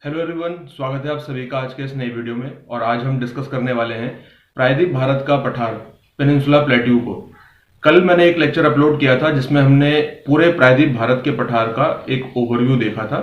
Hello everyone, स्वागत है आप सभी का आज के इस नई वीडियो में। और आज हम डिस्कस करने वाले हैं प्रायद्वीप भारत का पठार पेनिनसुला प्लेट्यू को। कल मैंने एक लेक्चर अपलोड किया था जिसमें हमने पूरे प्रायद्वीप भारत के पठार का एक ओवरव्यू देखा था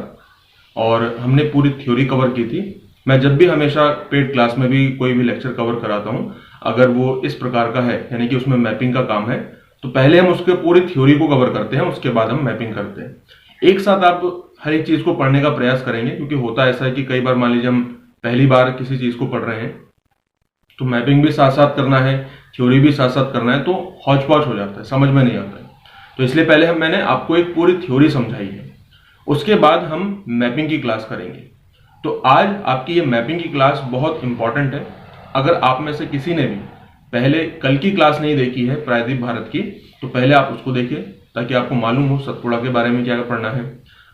और हमने पूरी थ्योरी कवर की थी। मैं जब भी हमेशा पेड क्लास में भी कोई भी लेक्चर कवर कराता हूँ, अगर वो इस प्रकार का है यानी कि उसमें मैपिंग का काम है, तो पहले हम उसके पूरी थ्योरी को कवर करते हैं, उसके बाद हम मैपिंग करते हैं। एक साथ आप हर एक चीज को पढ़ने का प्रयास करेंगे, क्योंकि होता ऐसा है कि कई बार मान लीजिए हम पहली बार किसी चीज को पढ़ रहे हैं तो मैपिंग भी साथ साथ करना है, थ्योरी भी साथ साथ करना है, तो हौच पौच हो जाता है, समझ में नहीं आता है। तो इसलिए पहले मैंने आपको एक पूरी थ्योरी समझाई है, उसके बाद हम मैपिंग की क्लास करेंगे। तो आज आपकी ये मैपिंग की क्लास बहुत इंपॉर्टेंट है। अगर आप में से किसी ने भी पहले कल की क्लास नहीं देखी है प्रायद्वीप भारत की, तो पहले आप उसको देखिए ताकि आपको मालूम हो सतपुड़ा के बारे में क्या पढ़ना है,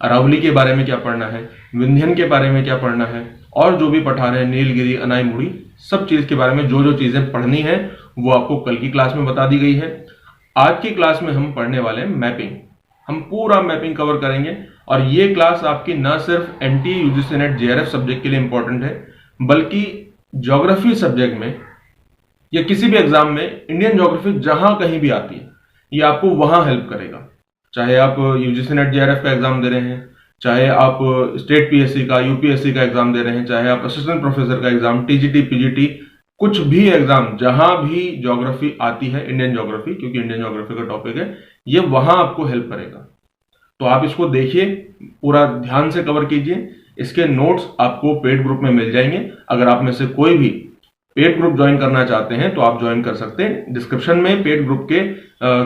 अरावली के बारे में क्या पढ़ना है, विंध्यन के बारे में क्या पढ़ना है, और जो भी पठार है नीलगिरी अनाईमुड़ी, सब चीज के बारे में जो जो चीजें पढ़नी है वो आपको कल की क्लास में बता दी गई है। आज की क्लास में हम पढ़ने वाले हैं मैपिंग। हम पूरा मैपिंग कवर करेंगे और ये क्लास आपकी न सिर्फ NT UGC NET JRF subject के लिए इंपॉर्टेंट है, बल्कि ज्योग्राफी सब्जेक्ट में या किसी भी एग्जाम में इंडियन ज्योग्राफी जहां कहीं भी आती है, ये आपको वहां हेल्प करेगा। चाहे आप यूजीसी नेट जेआरएफ का एग्जाम दे रहे हैं, चाहे आप स्टेट पीएससी का यूपीएससी का एग्जाम दे रहे हैं, चाहे आप असिस्टेंट प्रोफेसर का एग्जाम, टीजीटी पीजीटी, कुछ भी एग्जाम जहां भी ज्योग्राफी आती है, इंडियन ज्योग्राफी, क्योंकि इंडियन ज्योग्राफी का टॉपिक है, ये वहां आपको हेल्प करेगा। तो आप इसको देखिए, पूरा ध्यान से कवर कीजिए। इसके नोट्स आपको पेड ग्रुप में मिल जाएंगे। अगर आप में से कोई भी पेड ग्रुप ज्वाइन करना चाहते हैं तो आप ज्वाइन कर सकते हैं। डिस्क्रिप्शन में पेड ग्रुप के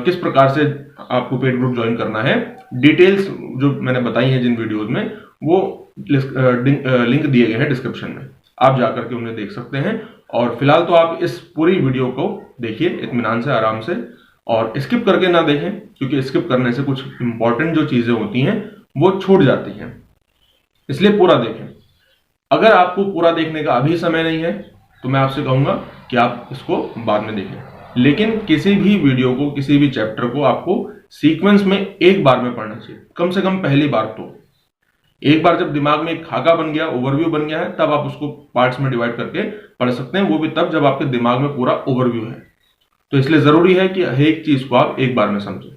किस प्रकार से आपको पेड ग्रुप ज्वाइन करना है, डिटेल्स जो मैंने बताई हैं जिन वीडियोज में, वो लिंक दिए गए हैं डिस्क्रिप्शन में, आप जाकर के उन्हें देख सकते हैं। और फिलहाल तो आप इस पूरी वीडियो को देखिए इत्मीनान से, आराम से, और स्किप करके ना देखें, क्योंकि स्किप करने से कुछ इंपॉर्टेंट जो चीजें होती हैं वो छूट जाती हैं, इसलिए पूरा देखें। अगर आपको पूरा देखने का अभी समय नहीं है तो मैं आपसे कहूंगा कि आप इसको बाद में देखें, लेकिन किसी भी वीडियो को, किसी भी चैप्टर को आपको सीक्वेंस में एक बार में पढ़ना चाहिए, कम से कम पहली बार। तो एक बार जब दिमाग में एक खाका बन गया, ओवरव्यू बन गया है, तब आप उसको पार्ट्स में डिवाइड करके पढ़ सकते हैं, वो भी तब जब आपके दिमाग में पूरा ओवरव्यू है। तो इसलिए जरूरी है कि हर एक चीज को आप एक बार में समझें,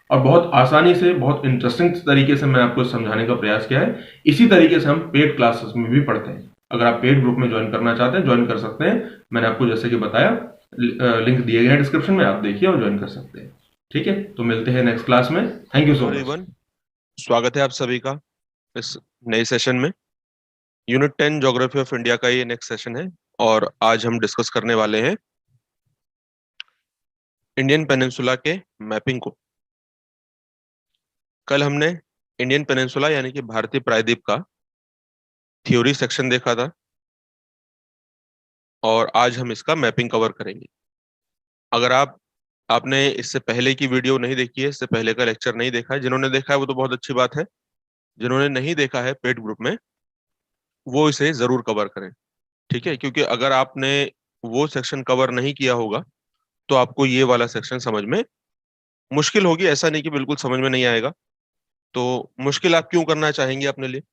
और बहुत आसानी से, बहुत इंटरेस्टिंग तरीके से मैं आपको समझाने का प्रयास किया है। इसी तरीके से हम पेड क्लासेस में भी पढ़ते हैं। अगर आप पेड ग्रुप में ज्वाइन करना चाहते हैं, ज्वाइन कर सकते हैं। मैंने आपको जैसे कि बताया, लिंक दिए गए हैं डिस्क्रिप्शन में, आप देखिए और ज्वाइन कर सकते हैं। ठीक है, तो मिलते हैं नेक्स्ट क्लास में। Thank you so much. Everyone, स्वागत है आप सभी का इस नए सेशन में। यूनिट 10 ज्योग्राफी ऑफ इंडिया का ये नेक्स्ट सेशन है और आज हम डिस्कस करने वाले हैं इंडियन पेनिनसुला के मैपिंग को। कल हमने इंडियन पेनिनसुला यानी कि भारतीय प्रायद्वीप का थ्योरी सेक्शन देखा था और आज हम इसका मैपिंग कवर करेंगे। अगर आपने इससे पहले की वीडियो नहीं देखी है, इससे पहले का लेक्चर नहीं देखा है, जिन्होंने देखा है वो तो बहुत अच्छी बात है। जिन्होंने नहीं देखा है पेड ग्रुप में, वो इसे जरूर कवर करें, ठीक है? क्योंकि अगर आपने वो सेक्शन कवर नहीं किया होगा तो आपको ये वाला सेक्शन समझ में मुश्किल होगी। ऐसा नहीं कि बिल्कुल समझ में नहीं आएगा। तो मुश्किल आप क्यों करना चाहेंगे अपने लिए,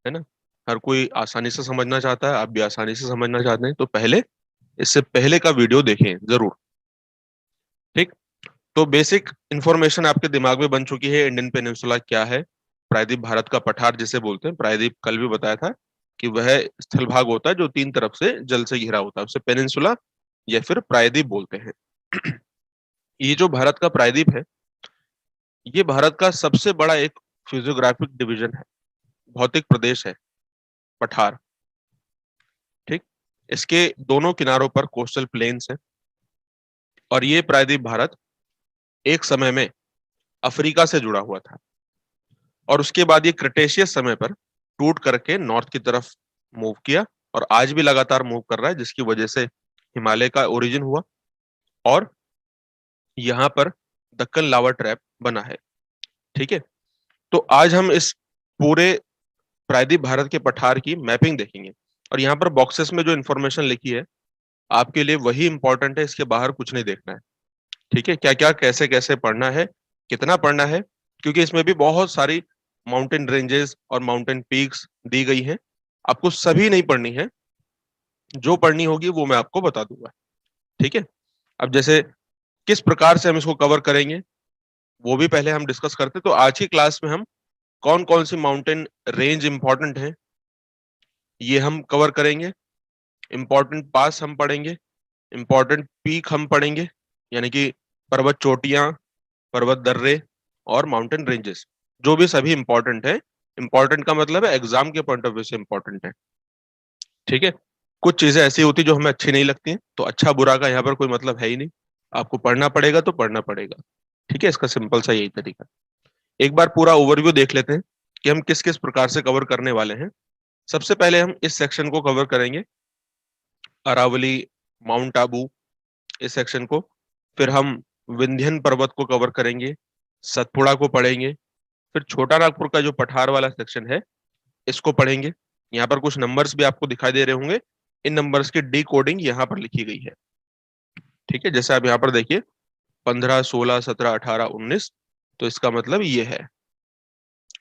है ना? हर कोई आसानी से समझना चाहता है, आप भी आसानी से समझना चाहते हैं, तो पहले इससे पहले का वीडियो देखें जरूर। ठीक, तो बेसिक इंफॉर्मेशन आपके दिमाग में बन चुकी है। इंडियन पेनिनसुला क्या है, प्रायद्वीप भारत का पठार जिसे बोलते हैं। प्रायद्वीप कल भी बताया था कि वह स्थल भाग होता है जो तीन तरफ से जल से घिरा होता है, उसे पेनिनसुला या फिर प्रायद्वीप बोलते हैं। ये जो भारत का प्रायद्वीप है, ये भारत का सबसे बड़ा एक फिजियोग्राफिक डिवीजन है, भौतिक प्रदेश है, पठार। ठीक, इसके दोनों किनारों पर कोस्टल प्लेन्स है और ये प्रायद्वीप भारत एक समय में अफ्रीका से जुड़ा हुआ था और उसके बाद ये क्रिटेशियस समय पर टूट करके नॉर्थ की तरफ मूव किया और आज भी लगातार मूव कर रहा है, जिसकी वजह से हिमालय का ओरिजिन हुआ और यहाँ पर दक्कन लावा ट्रैप बना है। ठीक है, तो आज हम इस पूरे प्रायद्वीप भारत के पठार की मैपिंग देखेंगे और यहाँ पर बॉक्सेस में जो इन्फॉर्मेशन लिखी है आपके लिए वही इंपॉर्टेंट है, इसके बाहर कुछ नहीं देखना है। ठीक है, क्या क्या कैसे कैसे पढ़ना है, कितना पढ़ना है, क्योंकि इसमें भी बहुत सारी माउंटेन रेंजेस और माउंटेन पीक्स दी गई हैं आपको सभी नहीं पढ़नी है, जो पढ़नी होगी वो मैं आपको बता दूंगा। ठीक है, अब जैसे किस प्रकार से हम इसको कवर करेंगे वो भी पहले हम डिस्कस करते। तो आज की क्लास में हम कौन कौन सी माउंटेन रेंज इंपॉर्टेंट है ये हम कवर करेंगे, इंपॉर्टेंट पास हम पढ़ेंगे, इंपॉर्टेंट पीक हम पढ़ेंगे, यानी कि पर्वत चोटियां, पर्वत दर्रे और माउंटेन रेंजेस, जो भी सभी इंपॉर्टेंट है। इंपॉर्टेंट का मतलब है एग्जाम के पॉइंट ऑफ व्यू से इंपॉर्टेंट है। ठीक है, कुछ चीजें ऐसी होती जो हमें अच्छी नहीं लगती हैं, तो अच्छा बुरा का यहाँ पर कोई मतलब है ही नहीं, आपको पढ़ना पड़ेगा तो पढ़ना पड़ेगा। ठीक है, इसका सिंपल सा यही तरीका। एक बार पूरा ओवरव्यू देख लेते हैं कि हम किस किस प्रकार से कवर करने वाले हैं। सबसे पहले हम इस सेक्शन को कवर करेंगे, अरावली, माउंट आबू, इस सेक्शन को। फिर हम विंध्यन पर्वत को कवर करेंगे, सतपुड़ा को पढ़ेंगे। फिर छोटा नागपुर का जो पठार वाला सेक्शन है इसको पढ़ेंगे। यहाँ पर कुछ नंबर्स भी आपको दिखाई दे रहे होंगे, इन नंबर्स की डी कोडिंग यहाँ पर लिखी गई है। ठीक है, जैसे आप यहाँ पर देखिए 15, 16, 17, 18, 19, तो इसका मतलब ये है।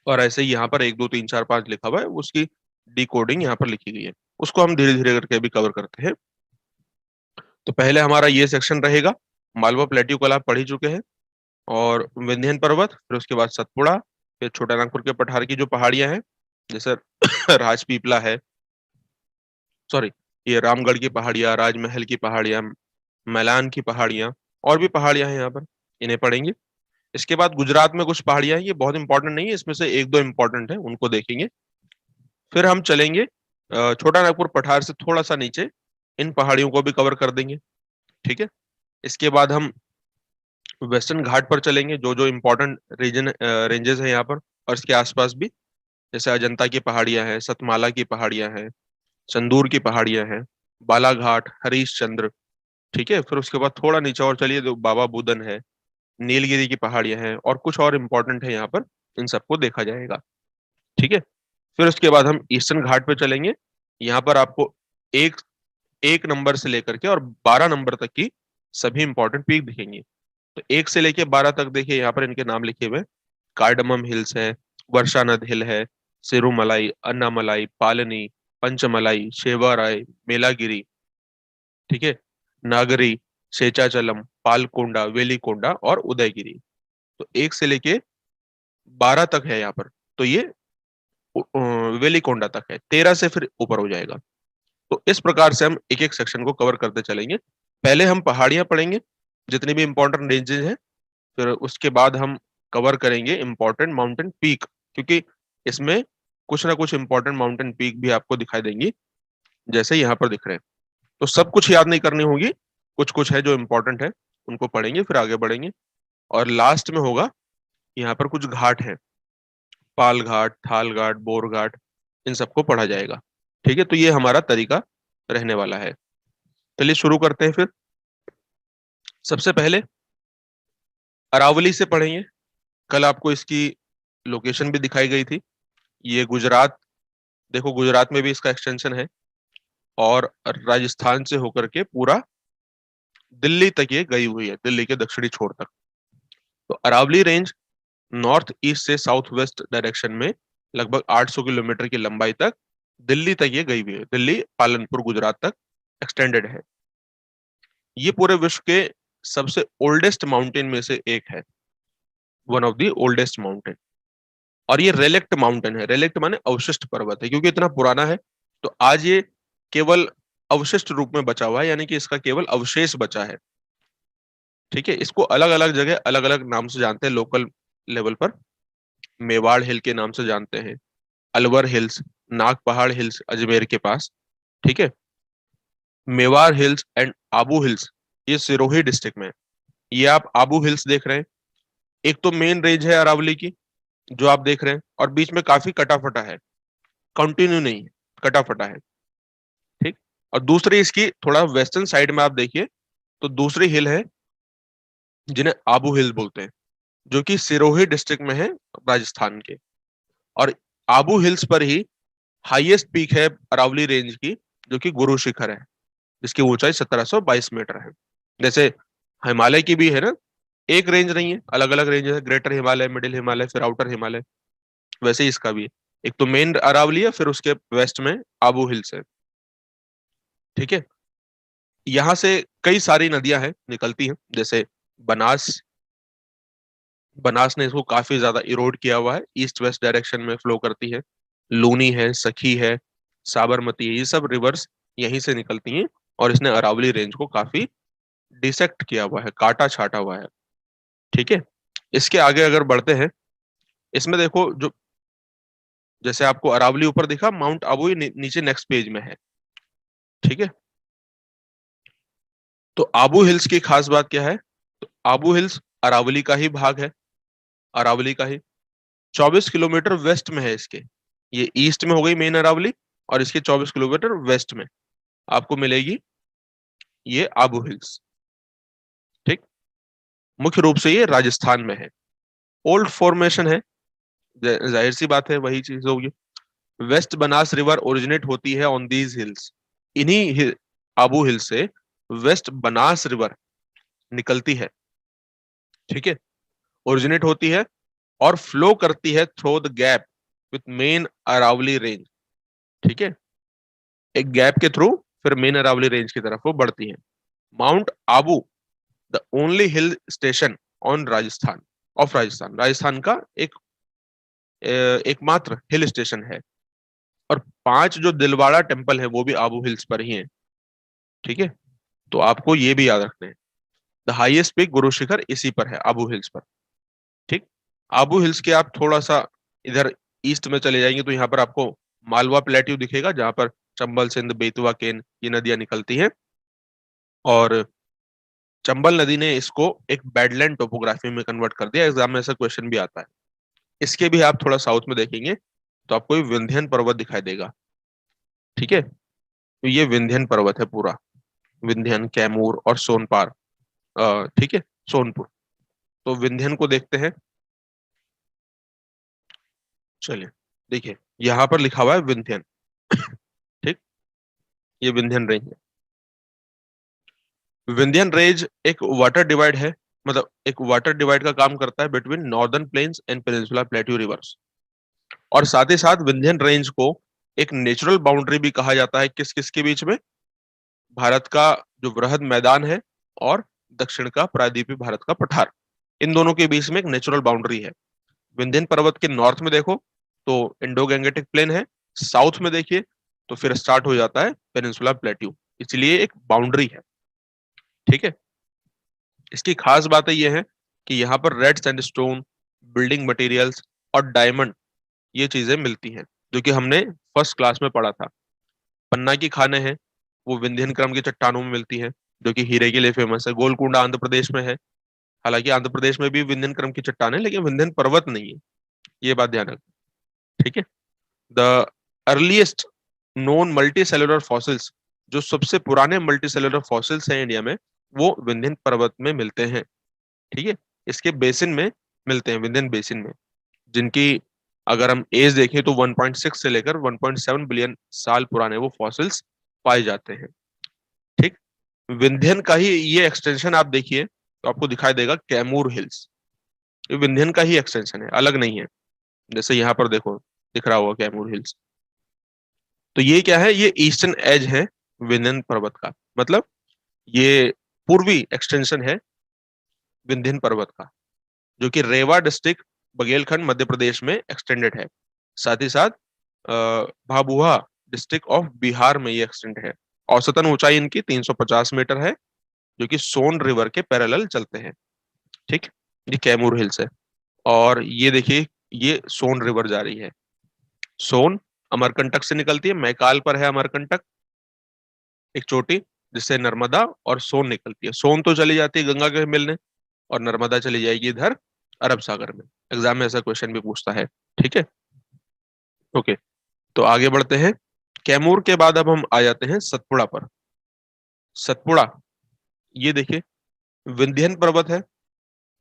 और ऐसे ही यहाँ पर 1, 2, 3, 4, 5 लिखा हुआ है, उसकी डी कोडिंग यहाँ पर लिखी गई है, उसको हम धीरे धीरे करके भी कवर करते हैं। तो पहले हमारा ये सेक्शन रहेगा, मालवा प्लेट्यू कल आप पढ़ ही चुके हैं, और विंध्यन पर्वत, फिर उसके बाद सतपुड़ा, फिर छोटा नागपुर के पठार की जो पहाड़ियां हैं, जैसे राजपीपला है, सॉरी, ये रामगढ़ की पहाड़ियां, राजमहल की पहाड़ियां, मैलान की पहाड़ियां, और भी पहाड़ियां हैं यहाँ पर, इन्हें पढ़ेंगे। इसके बाद गुजरात में कुछ पहाड़ियां हैं, ये बहुत इंपॉर्टेंट नहीं है, इसमें से एक दो इंपॉर्टेंट है, उनको देखेंगे। फिर हम चलेंगे छोटा नागपुर पठार से थोड़ा सा नीचे, इन पहाड़ियों को भी कवर कर देंगे। ठीक है, इसके बाद हम वेस्टर्न घाट पर चलेंगे, जो जो इम्पोर्टेंट रीजन रेंजेस हैं यहाँ पर और इसके आसपास भी, जैसे अजंता की पहाड़ियां हैं, सतमाला की पहाड़ियां हैं, चंदूर की पहाड़ियां हैं, बालाघाट, हरीश चंद्र। ठीक है, फिर उसके बाद थोड़ा नीचे और चलिए तो बाबा बुदन है, नीलगिरी की पहाड़ियां हैं, और कुछ और इम्पोर्टेंट है यहाँ पर, इन सबको देखा जाएगा। ठीक है, फिर उसके बाद हम ईस्टर्न घाट पे चलेंगे। यहाँ पर आपको एक एक नंबर से लेकर के और 12 नंबर तक की सभी इंपॉर्टेंट पीक दिखेंगे। तो 1 से लेके 12 तक देखिए, यहाँ पर इनके नाम लिखे हुए हैं। कार्डमम हिल्स है, वर्षानद हिल है, सिरुमलाई, अन्नामलाई, पालनी, पंचमलाई, शेवाराय, मेलागिरी। ठीक है, नागरी, शेचाचलम, पालकोंडा, वेलिकोंडा और उदयगिरी। तो 1 से लेके 12 तक है यहाँ पर। तो ये वेलिकोंडा तक है, 13 से फिर ऊपर हो जाएगा। तो इस प्रकार से हम एक एक सेक्शन को कवर करते चलेंगे। पहले हम पहाड़ियां पढ़ेंगे, जितनी भी इंपॉर्टेंट रेंजेस हैं, फिर उसके बाद हम कवर करेंगे इंपॉर्टेंट माउंटेन पीक, क्योंकि इसमें कुछ ना कुछ इंपॉर्टेंट माउंटेन पीक भी आपको दिखाई देंगी, जैसे यहाँ पर दिख रहे हैं। तो सब कुछ याद नहीं करनी होगी, कुछ कुछ है जो इंपॉर्टेंट है, उनको पढ़ेंगे फिर आगे बढ़ेंगे। और लास्ट में होगा, यहाँ पर कुछ घाट है, पाल घाट, थाल घाट, बोर घाट, इन सबको पढ़ा जाएगा। ठीक है, तो ये हमारा तरीका रहने वाला है। चलिए शुरू करते हैं फिर। सबसे पहले अरावली से पढ़ेंगे। कल आपको इसकी लोकेशन भी दिखाई गई थी, ये गुजरात, देखो गुजरात में भी इसका एक्सटेंशन है, और राजस्थान से होकर के पूरा दिल्ली तक ये गई हुई है, दिल्ली के दक्षिणी छोर तक। तो अरावली रेंज नॉर्थ ईस्ट से साउथ वेस्ट डायरेक्शन में लगभग 800 किलोमीटर की लंबाई तक दिल्ली तक ये गई हुई है, दिल्ली पालनपुर गुजरात तक एक्सटेंडेड है। ये पूरे विश्व के सबसे ओल्डेस्ट माउंटेन में से एक है, one of the oldest mountain. और ये रेलेक्ट माउंटेन है, रेलेक्ट माने अवशिष्ट पर्वत है, क्योंकि इतना पुराना है तो आज ये केवल अवशिष्ट रूप में बचा हुआ है, यानी कि इसका केवल अवशेष बचा है। ठीक है, इसको अलग अलग जगह अलग अलग नाम से जानते हैं, लोकल लेवल पर मेवाड़ हिल के नाम से जानते हैं, अलवर हिल्स, नाग पहाड़ हिल्स अजमेर के पास। ठीक है, Mewar hills and Abu hills ये सिरोही डिस्ट्रिक्ट में है। ये आप आबू हिल्स देख रहे हैं, एक तो मेन रेंज है अरावली की जो आप देख रहे हैं, और बीच में काफी कटा फटा है, कंटिन्यू नहीं है, कटा फटा है। ठीक, और दूसरी इसकी थोड़ा वेस्टर्न साइड में आप देखिए तो दूसरी हिल है जिन्हें आबू हिल बोलते हैं, जो कि सिरोही डिस्ट्रिक्ट में है, राजस्थान के। और आबू हिल्स पर ही हाईएस्ट पीक है अरावली रेंज की, जो कि गुरु शिखर है, जिसकी ऊंचाई 1722 मीटर है। जैसे हिमालय की भी है ना, एक रेंज नहीं है, अलग अलग रेंज है, ग्रेटर हिमालय, मिडिल हिमालय, फिर आउटर हिमालय, वैसे ही इसका भी है। एक तो मेन अरावली है, फिर उसके वेस्ट में आबू हिल्स है। ठीक है, यहां से कई सारी नदियां हैं निकलती हैं, जैसे बनास। बनास ने इसको काफी ज्यादा इरोड किया हुआ है, ईस्ट वेस्ट डायरेक्शन में फ्लो करती है। लूनी है, सखी है, साबरमती है, ये सब रिवर्स यहीं से निकलती हैं। और इसने अरावली रेंज को काफी डिसेक्ट किया हुआ है, काटा छाटा हुआ है। ठीक है, इसके आगे अगर बढ़ते हैं, इसमें देखो जो, जैसे आपको अरावली ऊपर दिखा, माउंट आबू ही नीचे नेक्स्ट पेज में है। ठीक है, तो आबू हिल्स की खास बात क्या है? तो आबू हिल्स अरावली का ही भाग है, अरावली का ही। 24 किलोमीटर वेस्ट में है इसके। ये ईस्ट में हो गई मेन अरावली, और इसके 24 किलोमीटर वेस्ट में आपको मिलेगी ये आबू हिल्स। ठीक, मुख्य रूप से ये राजस्थान में है, ओल्ड फॉर्मेशन है, जाहिर सी बात है वही चीज होगी। वेस्ट बनास रिवर ओरिजिनेट होती है ऑन दीज हिल्स। आबू हिल से वेस्ट बनास रिवर निकलती है। ठीक है, ओरिजिनेट होती है और फ्लो करती है through the gap with main Aravalli range. ठीक है, एक गैप के थ्रू फिर मेन अरावली रेंज की तरफ वो बढ़ती है। Mount Abu the only hill station on Rajasthan, of Rajasthan, Rajasthan का एकमात्र हिल स्टेशन है। और 5 जो दिलवाड़ा टेम्पल है वो भी आबू हिल्स पर ही है। ठीक है, तो आपको ये भी याद रखना है, the highest peak Guru Shikhar इसी पर है, आबू हिल्स पर। ठीक, आबू हिल्स के आप थोड़ा सा इधर ईस्ट में चले जाएंगे तो यहाँ पर आपको मालवा प्लेट्यू दिखेगा, जहां पर चंबल, सिंध, बेतवा, केन ये नदियां निकलती हैं। और चंबल नदी ने इसको एक बैडलैंड टोपोग्राफी में कन्वर्ट कर दिया, एग्जाम में ऐसा क्वेश्चन भी आता है। इसके भी आप थोड़ा साउथ में देखेंगे तो आपको ये विंध्यन पर्वत दिखाई देगा। ठीक है, तो ये विंध्यन पर्वत है पूरा, विंध्यन, कैमूर और सोनपार, ठीक है, सोनपुर। तो विंध्यन को देखते हैं। चलिए, देखिए यहां पर लिखा हुआ है विंध्यन। ठीक, ये विंध्यन रेंज है। विंध्यन रेंज एक वाटर डिवाइड है, मतलब एक वाटर डिवाइड का काम करता है between northern plains and peninsula plateau reverse. और साथ ही साथ विंध्यन रेंज को एक नेचुरल बाउंड्री भी कहा जाता है, किस किस के बीच में? भारत का जो वृहद मैदान है और दक्षिण का प्रायद्वीपीय भारत का पठार, इन दोनों के बीच में एक नेचुरल बाउंड्री है। विंध्यन पर्वत के नॉर्थ में देखो तो इंडो गैंगेटिक प्लेन है, साउथ में देखिए तो फिर स्टार्ट हो जाता है पेनिनसुला प्लेट्यू, इसलिए एक बाउंड्री है। ठीक है, इसकी खास बात यह है कि यहाँ पर रेड सैंडस्टोन, बिल्डिंग मटेरियल्स और डायमंड, ये चीजें मिलती हैं, जो कि हमने फर्स्ट क्लास में पढ़ा था। पन्ना की खाने हैं, वो विंध्यन क्रम की चट्टानों में मिलती है, जो कि हीरे के लिए फेमस है। गोलकुंडा आंध्र प्रदेश में है, हालांकि आंध्र प्रदेश में भी विंध्यन क्रम की चट्टान है, लेकिन विंध्यन पर्वत नहीं है, ये बात ध्यान रखना। ठीक है, the earliest known multi cellular fossils, जो सबसे पुराने मल्टी सेलुलर फॉसिल्स हैं इंडिया में, वो विंध्यन पर्वत में मिलते हैं। ठीक है, इसके बेसिन में मिलते हैं, विंध्यन बेसिन में, जिनकी अगर हम एज देखें तो 1.6 से लेकर 1.7 बिलियन साल पुराने वो फॉसिल्स पाए जाते हैं। ठीक, विंध्यन का ही ये एक्सटेंशन आप देखिए तो आपको दिखाई देगा कैमूर हिल्स, ये विंध्यन का ही एक्सटेंशन है, अलग नहीं है। जैसे यहाँ पर देखो दिख रहा होगा कैमूर हिल्स, तो ये क्या है? ये ईस्टर्न एज है विंध्यन पर्वत का, मतलब ये पूर्वी एक्सटेंशन है विंध्यन पर्वत का, जो कि रेवा डिस्ट्रिक्ट, बघेलखंड, मध्य प्रदेश में एक्सटेंडेड है। साथ ही साथ भाभुआ डिस्ट्रिक्ट ऑफ बिहार में ये एक्सटेंड है। औसतन ऊंचाई इनकी 350 मीटर है, जो कि सोन रिवर के पैरेलल चलते हैं। ठीक, ये कैमूर हिल्स है। और ये देखिए, ये सोन रिवर जा रही है, सोन अमरकंटक से निकलती है, मैकाल पर है अमरकंटक, एक चोटी, जिससे नर्मदा और सोन निकलती है। सोन तो चली जाती है गंगा के मिलने, और नर्मदा चली जाएगी इधर अरब सागर में। एग्जाम में ऐसा क्वेश्चन भी पूछता है। ठीक है, ओके, तो आगे बढ़ते हैं। कैमूर के बाद अब हम आ जाते हैं सतपुड़ा पर। सतपुड़ा, ये देखिए विंध्यन पर्वत है,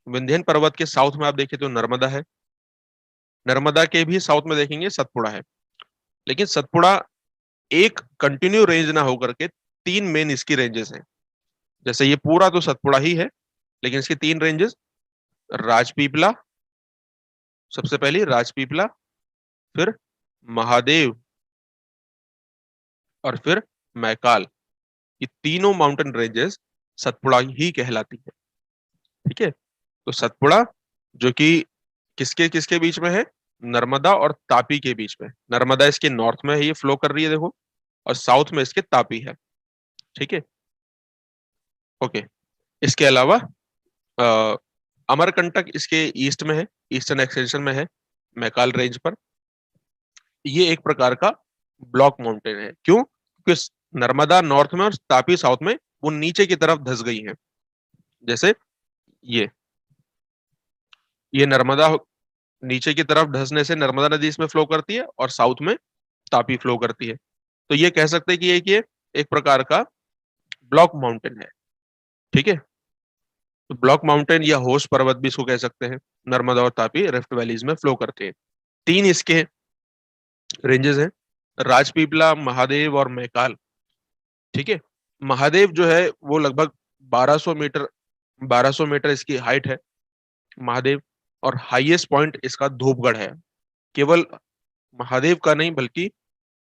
विंध्यन पर्वत के साउथ में आप देखिए तो नर्मदा है, नर्मदा के भी साउथ में देखेंगे सतपुड़ा है। लेकिन सतपुड़ा एक कंटिन्यू रेंज ना होकर के 3 मेन इसकी रेंजेस हैं। जैसे ये पूरा तो सतपुड़ा ही है, लेकिन इसकी 3 रेंजेस, राजपीपला, सबसे पहली राजपीपला, फिर महादेव और फिर मैकाल, ये तीनों माउंटेन रेंजेस सतपुड़ा ही कहलाती है। ठीक है, तो सतपुड़ा जो कि किसके किसके बीच में है, नर्मदा और तापी के बीच में। नर्मदा इसके नॉर्थ में है, ये फ्लो कर रही है देखो, और साउथ में इसके तापी है। ठीक है, ओके। इसके अलावा अ, अमरकंटक इसके ईस्ट में है, ईस्टर्न एक्सटेंशन में है मैकाल रेंज पर। ये एक प्रकार का ब्लॉक माउंटेन है। क्यों? क्योंकि नर्मदा नॉर्थ में और तापी साउथ में वो नीचे की तरफ धस गई है। जैसे ये ये नर्मदा नीचे की तरफ धंसने से नर्मदा नदी इसमें फ्लो करती है और साउथ में तापी फ्लो करती है। तो ये कह सकते हैं कि ये एक प्रकार का ब्लॉक माउंटेन है। ठीक है, तो ब्लॉक माउंटेन या होस्ट पर्वत भी इसको कह सकते हैं। नर्मदा और तापी रिफ्ट वैलीज में फ्लो करते हैं। तीन इसके रेंजेस हैं, राजपीपला, महादेव और मैकाल। ठीक है, महादेव जो है वो लगभग 1200 मीटर, 1200 मीटर इसकी हाइट है महादेव। और हाईएस्ट पॉइंट इसका धूपगढ़ है। केवल महादेव का नहीं बल्कि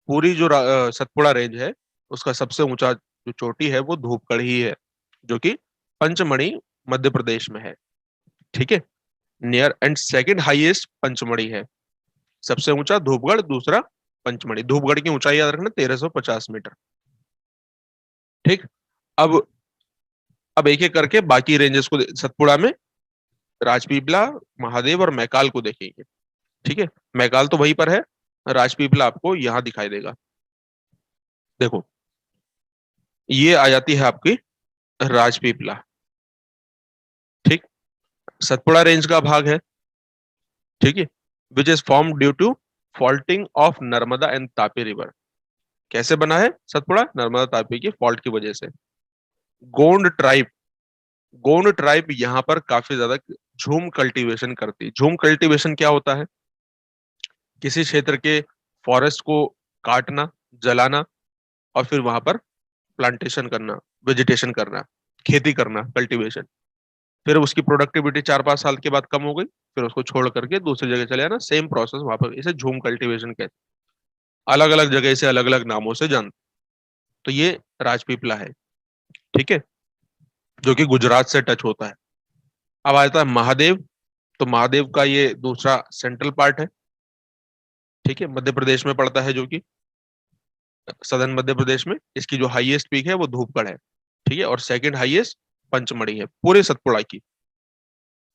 पूरी जो सतपुड़ा रेंज है उसका सबसे ऊंचा जो चोटी है वो धूपगढ़ ही है, जो कि पंचमढ़ी मध्य प्रदेश में है। ठीक है, near and second highest Pachmarhi है। सबसे ऊंचा धूपगढ़, दूसरा पंचमढ़ी। धूपगढ़ की ऊंचाई याद रखना 1350 मीटर। ठीक, अब अब एक एक करके बाकी रेंजेस को सतपुड़ा में राजपीपला, महादेव और मैकाल को देखेंगे। ठीक है, मैकाल तो वहीं पर है, राजपीपला आपको यहां दिखाई देगा। देखो, ये आ जाती है आपकी राजपीपला। ठीक, सतपुड़ा रेंज का भाग है। ठीक है, which is form due to faulting of Narmada and Tapi river. कैसे बना है सतपुड़ा? नर्मदा तापी की फॉल्ट की वजह से। गोंड ट्राइब, गोंड ट्राइब यहाँ पर काफी ज्यादा झूम कल्टीवेशन करती है। झूम कल्टीवेशन क्या होता है? किसी क्षेत्र के फॉरेस्ट को काटना, जलाना और फिर वहां पर प्लांटेशन करना, वेजिटेशन करना, खेती करना, कल्टीवेशन। फिर उसकी प्रोडक्टिविटी 4-5 साल के बाद कम हो गई, फिर उसको छोड़ करके दूसरी जगह चले जाना, सेम प्रोसेस वहां पर। इसे झूम कल्टीवेशन कहते हैं। अलग अलग जगह से अलग अलग नामों से जानते। तो ये राजपीपला है। ठीक है, जो कि गुजरात से टच होता है। अब आता है महादेव। तो महादेव का ये दूसरा सेंट्रल पार्ट है। ठीक है, मध्य प्रदेश में पड़ता है, जो कि सदर्न मध्य प्रदेश में। इसकी जो हाईएस्ट पीक है वो धूपगढ़ है। ठीक है, और सेकंड हाईएस्ट पंचमढ़ी है पूरे सतपुड़ा की।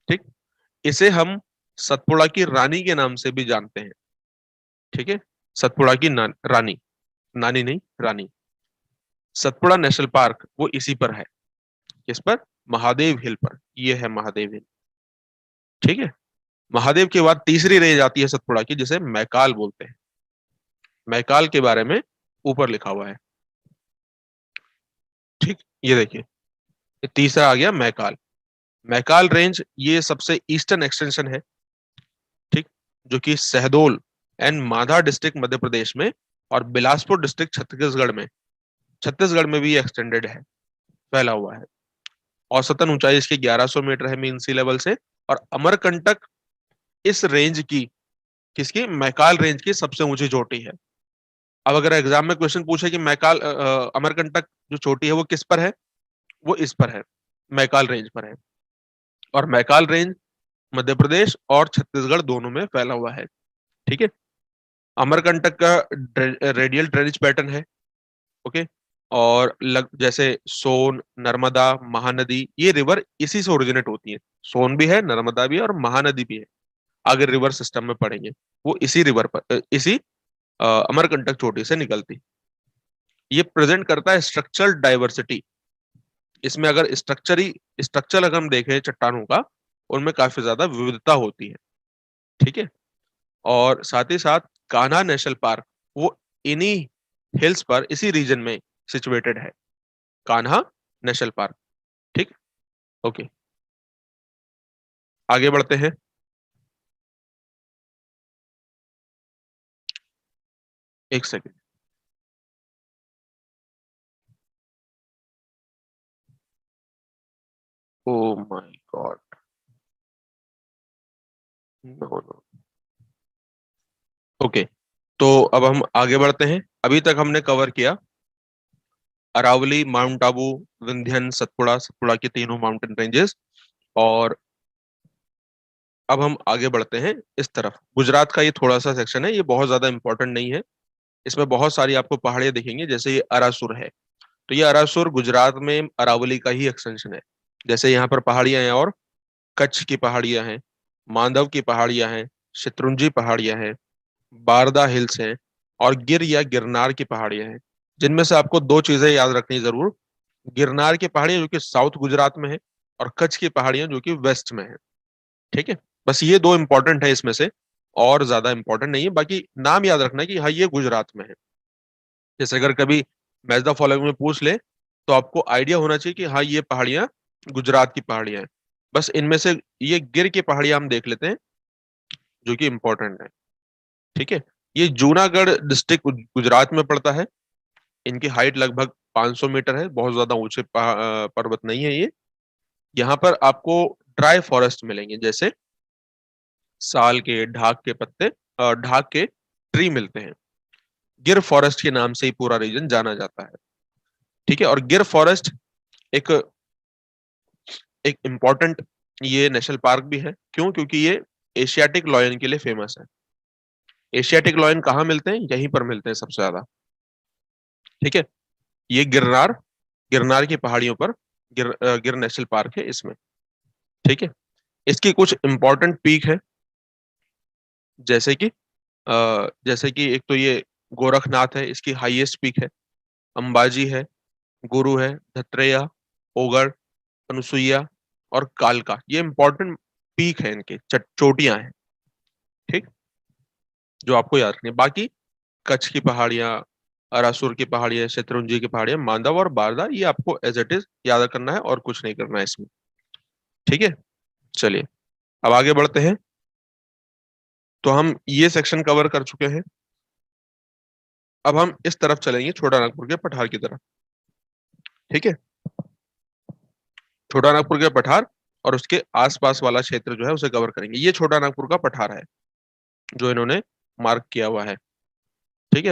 ठीक, इसे हम सतपुड़ा की रानी के नाम से भी जानते हैं। ठीक है, सतपुड़ा की रानी, नानी नहीं, रानी। सतपुड़ा नेशनल पार्क वो इसी पर है। किस पर? महादेव हिल पर। ये है महादेव हिल। ठीक है, महादेव के बाद तीसरी रेंज आती है सतपुड़ा की, जिसे मैकाल बोलते हैं। मैकाल के बारे में ऊपर लिखा हुआ है। ठीक, ये देखिए, ये तीसरा आ गया मैकाल। मैकाल रेंज ये सबसे ईस्टर्न एक्सटेंशन है। ठीक, जो कि शहडोल एंड माधा डिस्ट्रिक्ट मध्य प्रदेश में और बिलासपुर डिस्ट्रिक्ट छत्तीसगढ़ में, छत्तीसगढ़ में भी एक्सटेंडेड है, फैला हुआ है। औसतन ऊंचाई इसकी 1100 मीटर है मीन सी लेवल से। और अमरकंटक इस रेंज की, किसकी? मैकाल रेंज की सबसे ऊंची चोटी है। अब अगर एग्जाम में क्वेश्चन पूछे कि मैकाल अमरकंटक जो चोटी है वो किस पर है, वो इस पर है, मैकाल रेंज पर है। और मैकाल रेंज मध्य प्रदेश और छत्तीसगढ़ दोनों में फैला हुआ है। ठीक है, अमरकंटक का रेडियल ड्रेनेज पैटर्न है। ओके, और जैसे सोन, नर्मदा, महानदी, ये रिवर इसी से ओरिजिनेट होती है। सोन भी है, नर्मदा भी है और महानदी भी है। आगे रिवर सिस्टम में पढ़ेंगे, वो इसी रिवर पर, इसी अमरकंटक चोटी से निकलती। ये प्रेजेंट करता है स्ट्रक्चरल डाइवर्सिटी। इसमें अगर स्ट्रक्चर अगर हम देखें चट्टानों का, उनमें काफी ज्यादा विविधता होती है। ठीक है, और साथ ही साथ कान्हा नेशनल पार्क वो इन्हीं हिल्स पर, इसी रीजन में सिचुएटेड है, कान्हा नेशनल पार्क। ठीक, ओके, आगे बढ़ते हैं। एक second. Oh my God, no no, okay. तो अब हम आगे बढ़ते हैं। अभी तक हमने कवर किया अरावली, माउंट आबू, विंध्यन, सतपुड़ा, सतपुड़ा के तीनों माउंटेन रेंजेस। और अब हम आगे बढ़ते हैं इस तरफ। गुजरात का ये थोड़ा सा सेक्शन है, ये बहुत ज्यादा इंपॉर्टेंट नहीं है। इसमें बहुत सारी आपको पहाड़ियां दिखेंगी, जैसे ये अरासुर है। तो ये अरासुर गुजरात में अरावली का ही एक्सटेंशन है। जैसे यहाँ पर पहाड़ियां हैं, और कच्छ की पहाड़ियां हैं, मांडव की पहाड़ियां हैं, शत्रुंजी पहाड़ियां हैं, बारदा हिल्स हैं, और गिर या गिरनार की पहाड़ियां हैं। जिनमें से आपको दो चीजें याद रखनी जरूर। गिरनार की पहाड़ियां जो कि साउथ गुजरात में है, और कच्छ की पहाड़ियां जो कि वेस्ट में है। ठीक है, बस ये दो इंपॉर्टेंट है इसमें से, और ज्यादा इंपॉर्टेंट नहीं है। बाकी नाम याद रखना है कि हाँ ये गुजरात में है। जैसे अगर कभी मैच द फॉलोइंग में पूछ ले, तो आपको आइडिया होना चाहिए कि हाँ ये पहाड़ियां गुजरात की पहाड़ियां हैं। बस इनमें से ये गिर की पहाड़ियां हम देख लेते हैं, जो कि इंपॉर्टेंट है। ठीक है, ये जूनागढ़ डिस्ट्रिक्ट गुजरात में पड़ता है। इनकी हाइट लगभग 500 मीटर है, बहुत ज्यादा ऊंचे पर्वत नहीं है ये। यहाँ पर आपको ड्राई फॉरेस्ट मिलेंगे, जैसे साल के, ढाक के पत्ते, ढाक के ट्री मिलते हैं। गिर फॉरेस्ट के नाम से ही पूरा रीजन जाना जाता है। ठीक है, और गिर फॉरेस्ट एक एक इम्पोर्टेंट ये नेशनल पार्क भी है। क्यों? क्योंकि ये एशियाटिक लॉयन के लिए फेमस है। एशियाटिक लॉयन कहाँ मिलते हैं? यहीं पर मिलते हैं सबसे ज्यादा। ठीक है, ये गिरनार, गिरनार की पहाड़ियों पर गिर नेशनल पार्क है इसमें। ठीक है, इसकी कुछ इंपॉर्टेंट पीक है, जैसे कि एक तो ये गोरखनाथ है, इसकी हाईएस्ट पीक है। अंबाजी है, गुरु है, धत्रेया, ओगढ़, अनसुईया, और कालका। ये इंपॉर्टेंट पीक है, इनके चोटियां हैं। ठीक, जो आपको याद रखनी है। बाकी कच्छ की पहाड़ियां, अरासुर की पहाड़ियां, शत्रुंजी की पहाड़ियां, मांडव और बारदा, ये आपको एज इट इज याद करना है, और कुछ नहीं करना है इसमें। ठीक है, चलिए अब आगे बढ़ते हैं। तो हम ये सेक्शन कवर कर चुके हैं। अब हम इस तरफ चलेंगे, छोटा नागपुर के पठार की तरफ। ठीक है, छोटा नागपुर के पठार और उसके आसपास वाला क्षेत्र जो है उसे कवर करेंगे। ये छोटा नागपुर का पठार है, जो इन्होंने मार्क किया हुआ है। ठीक है,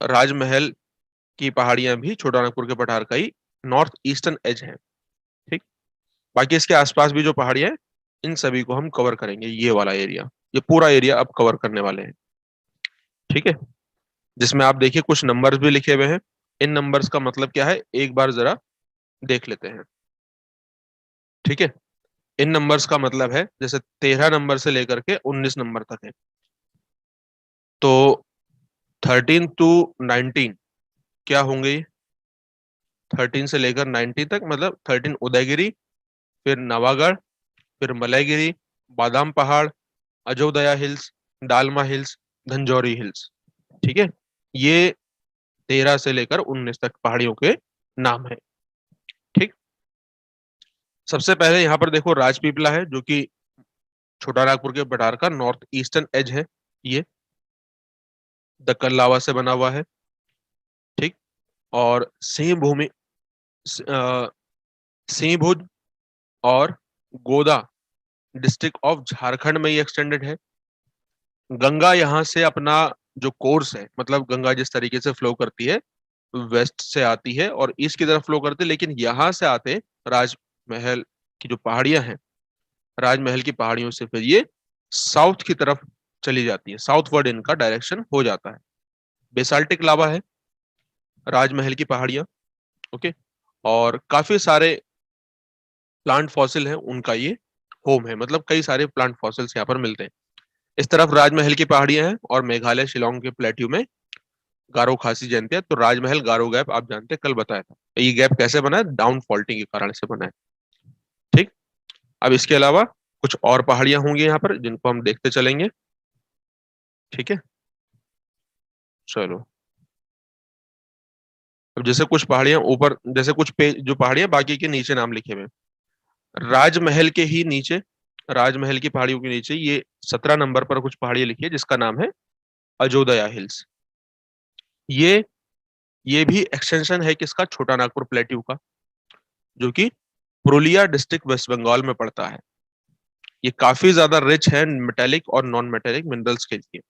राजमहल की पहाड़ियां भी छोटा नागपुर के पठार का ही नॉर्थ ईस्टर्न एज है। ठीक, बाकी इसके आसपास भी जो पहाड़ियां हैं, इन सभी को हम कवर करेंगे। ये वाला एरिया, ये पूरा एरिया अब कवर करने वाले हैं। ठीक है, जिसमें आप देखिए कुछ नंबर्स भी लिखे हुए हैं। इन नंबर्स का मतलब क्या है, एक बार जरा देख लेते हैं। ठीक है, इन नंबर्स का मतलब है, जैसे 13 नंबर से लेकर के 19 नंबर तक है। तो 13 to 19 क्या होंगे? 13 से लेकर 19 तक, मतलब 13 उदयगिरी, फिर नवागढ़, फिर मलयगिरी, बादाम पहाड़, अजोदया हिल्स, दालमा हिल्स, धंजौरी हिल्स। ठीक है, ये 13 से लेकर 19 तक पहाड़ियों के नाम है। ठीक, सबसे पहले यहाँ पर देखो राजपीपला है, जो कि छोटा नागपुर के पठार का नॉर्थ ईस्टर्न एज है। ये दक्कन लावा से बना हुआ है। ठीक, और सिंह भूमि, सिंह भुज और गोदा डिस्ट्रिक्ट ऑफ झारखंड में ये एक्सटेंडेड है। गंगा यहाँ से अपना जो कोर्स है, मतलब गंगा जिस तरीके से फ्लो करती है, वेस्ट से आती है और ईस्ट की तरफ फ्लो करती है, लेकिन यहाँ से आते राजमहल की जो पहाड़ियां हैं, राजमहल की पहाड़ियों से फिर ये साउथ की तरफ चली जाती है। साउथवर्ड इनका डायरेक्शन हो जाता है। बेसाल्टिक लावा है राजमहल की पहाड़ियां। ओके, और काफी सारे प्लांट फॉसिल हैं, उनका ये होम है, मतलब कई सारे प्लांट फॉसिल्स यहाँ पर मिलते हैं। इस तरफ राजमहल की पहाड़ियां हैं, और मेघालय शिलोंग के प्लेट्यू में गारो खासी जानते हैं। तो राजमहल गारो गैप आप जानते हैं, कल बताया था। तो ये गैप कैसे बना है? डाउन फॉल्टिंग के कारण से बना है। ठीक, अब इसके अलावा कुछ और पहाड़ियां होंगी यहाँ पर, जिनको हम देखते चलेंगे। ठीक है, चलो। अब जैसे कुछ पहाड़ियां ऊपर, जैसे कुछ पेज जो पहाड़ियां बाकी के नीचे नाम लिखे हुए हैं, राजमहल के ही नीचे, राजमहल की पहाड़ियों के नीचे ये 17 नंबर पर कुछ पहाड़ियां लिखी है, जिसका नाम है अजोदया हिल्स। ये ये भी एक्सटेंशन है किसका? छोटा नागपुर प्लेट्यू का, जो कि पुरुलिया डिस्ट्रिक्ट वेस्ट बंगाल में पड़ता है। ये काफी ज्यादा रिच है मेटेलिक और नॉन मेटेलिक मिनरल्स के लिए।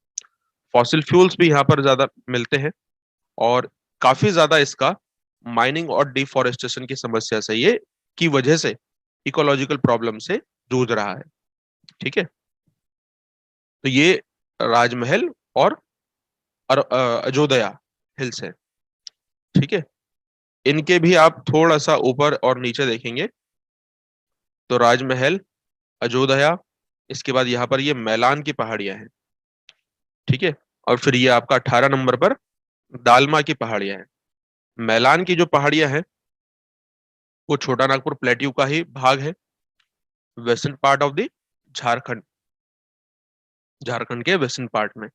फॉसिल फ्यूल्स भी यहाँ पर ज्यादा मिलते हैं, और काफी ज्यादा इसका माइनिंग और डिफॉरेस्टेशन की समस्या से ये की वजह से इकोलॉजिकल प्रॉब्लम से जूझ रहा है। ठीक है, तो ये राजमहल और अयोध्या हिल्स है। ठीक है, इनके भी आप थोड़ा सा ऊपर और नीचे देखेंगे तो राजमहल, अयोध्या, इसके बाद यहाँ पर ये मैलान की पहाड़ियां हैं। ठीक है, और फिर ये आपका 18 नंबर पर दालमा की पहाड़ियां हैं। मैलान की जो पहाड़ियां हैं वो छोटा नागपुर प्लेट्यू का ही भाग है, western part of the Jharkhand, Jharkhand के वेस्टर्न पार्ट में।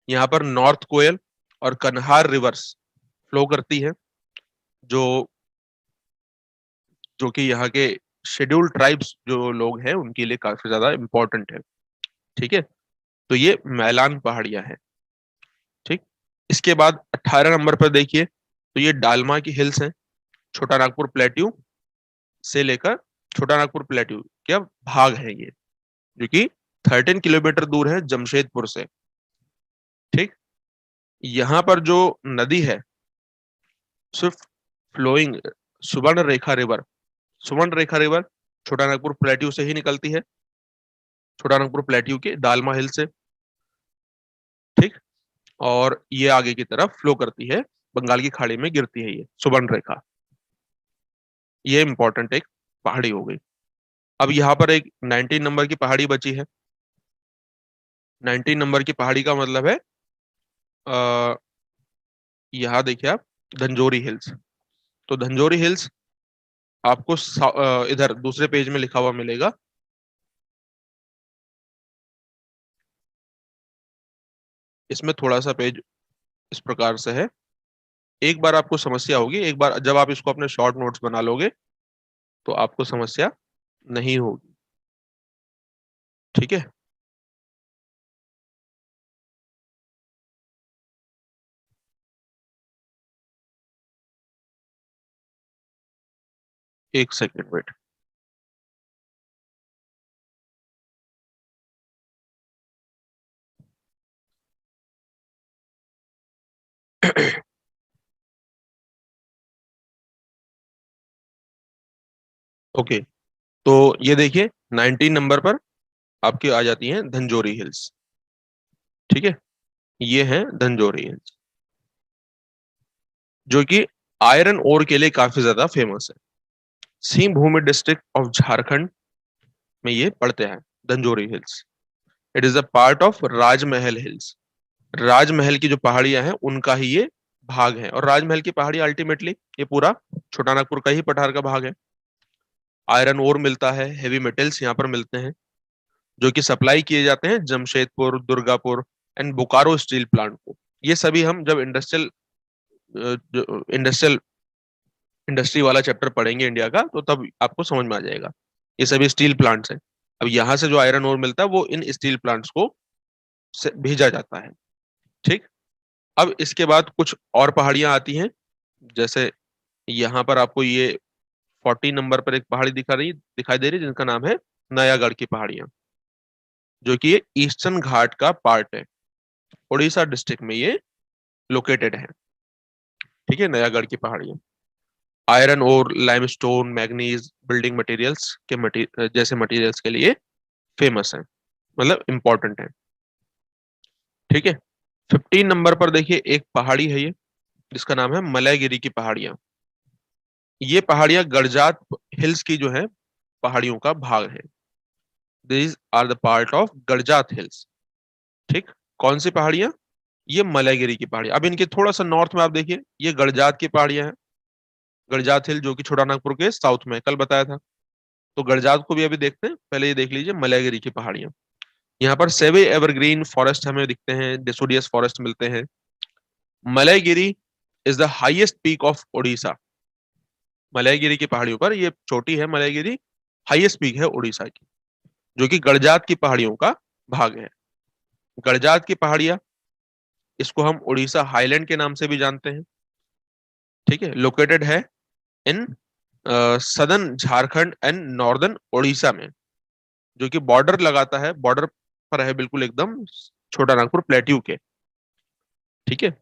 यहाँ पर नॉर्थ कोयल और कन्हार रिवर्स फ्लो करती है, जो जो कि यहाँ के शेड्यूल्ड ट्राइब्स जो लोग हैं उनके लिए काफी ज्यादा इंपॉर्टेंट है। ठीक है, तो ये मैलान पहाड़ियां हैं। ठीक, इसके बाद 18 नंबर पर देखिए तो ये डालमा की हिल्स हैं, छोटा नागपुर प्लेट्यू से लेकर, छोटा नागपुर प्लेट्यू क्या भाग है ये, जो कि 13 किलोमीटर दूर है जमशेदपुर से। ठीक, यहाँ पर जो नदी है सिर्फ फ्लोइंग सुवर्ण रेखा रिवर, सुवर्ण रेखा रिवर छोटा नागपुर प्लेट्यू से ही निकलती है, छोटा नागपुर प्लेट्यू के दालमा हिल से। ठीक, और ये आगे की तरफ फ्लो करती है, बंगाल की खाड़ी में गिरती है ये सुवर्ण रेखा। ये इंपॉर्टेंट एक पहाड़ी हो गई। अब यहाँ पर एक 19 नंबर की पहाड़ी बची है। 19 नंबर की पहाड़ी का मतलब है यहाँ देखिए आप, धंजोरी हिल्स। तो धंजोरी हिल्स आपको इधर दूसरे पेज में लिखा हुआ मिलेगा। इसमें थोड़ा सा पेज इस प्रकार से है, एक बार आपको समस्या होगी, एक बार जब आप इसको अपने शॉर्ट नोट्स बना लोगे तो आपको समस्या नहीं होगी। ठीक है, एक सेकेंड वेट। ओके, तो ये देखिए 19 नंबर पर आपकी आ जाती हैं धंजोरी हिल्स। ठीक है, ये है धंजोरी हिल्स, जो कि आयरन ओर के लिए काफी ज्यादा फेमस है। सिंहभूमि डिस्ट्रिक्ट ऑफ झारखंड में ये पड़ते हैं Dhanjori hills. It is a part of Rajmahal hills. Rajmahal की जो पहाड़ियां हैं उनका ही ये भाग है, और राजमहल की पहाड़ी अल्टीमेटली ये पूरा छोटा नागपुर का ही पठार का भाग है। आयरन ओर मिलता है, हेवी मेटल्स यहाँ पर मिलते हैं, जो कि सप्लाई किए जाते हैं Jamshedpur, Durgapur and Bokaro steel plant को। ये सभी हम जब इंडस्ट्रियल इंडस्ट्री वाला चैप्टर पढ़ेंगे इंडिया का, तो तब आपको समझ में आ जाएगा। ये सभी स्टील प्लांट्स हैं। अब यहाँ से जो आयरन ओर मिलता है वो इन स्टील प्लांट्स को से भेजा जाता है। ठीक, अब इसके बाद कुछ और पहाड़ियां आती हैं, जैसे यहाँ पर आपको ये 40 नंबर पर एक पहाड़ी दिखाई दे रही है, जिनका नाम है नयागढ़ की पहाड़ियां, जो कि ये ईस्टर्न घाट का पार्ट है, उड़ीसा डिस्ट्रिक्ट में ये लोकेटेड है। ठीक है, नयागढ़ की पहाड़ियां आयरन और लाइमस्टोन, मैग्नीज, बिल्डिंग मटेरियल्स जैसे मटेरियल्स के लिए फेमस है, मतलब इंपॉर्टेंट है। ठीक है, 15 नंबर पर देखिए एक पहाड़ी है ये, जिसका नाम है मलयगिरी की पहाड़ियां। ये पहाड़ियां गड़जात हिल्स की जो है पहाड़ियों का भाग है। These are the part of Garhjat hills. ठीक, कौन सी पहाड़ियां? ये मलयगिरी की पहाड़ियां। अब इनके थोड़ा सा नॉर्थ में आप देखिए, ये गड़जात की पहाड़ियां हैं, गड़जात हिल, जो कि छोटा नागपुर के साउथ में कल बताया था। तो गड़जात को भी अभी देखते हैं, पहले ये देख लीजिए मलयगिरी की पहाड़ियां। यहाँ पर सेवे एवरग्रीन फॉरेस्ट हमें दिखते हैं, डेसोडियस फॉरेस्ट मिलते हैं। Malayagiri is the highest peak of Orissa. Malayagiri की पहाड़ियों पर, ये छोटी है मलयगिरी, हाईएस्ट पीक है उड़ीसा की, जो कि गड़जात की पहाड़ियों का भाग है। गड़जात की पहाड़ियां, इसको हम उड़ीसा हाईलैंड के नाम से भी जानते हैं। ठीक है, लोकेटेड है in southern Jharkhand and northern Orissa में, जो कि बॉर्डर लगाता है, बॉर्डर पर है बिल्कुल एकदम छोटा नागपुर प्लेट्यू के। ठीक है।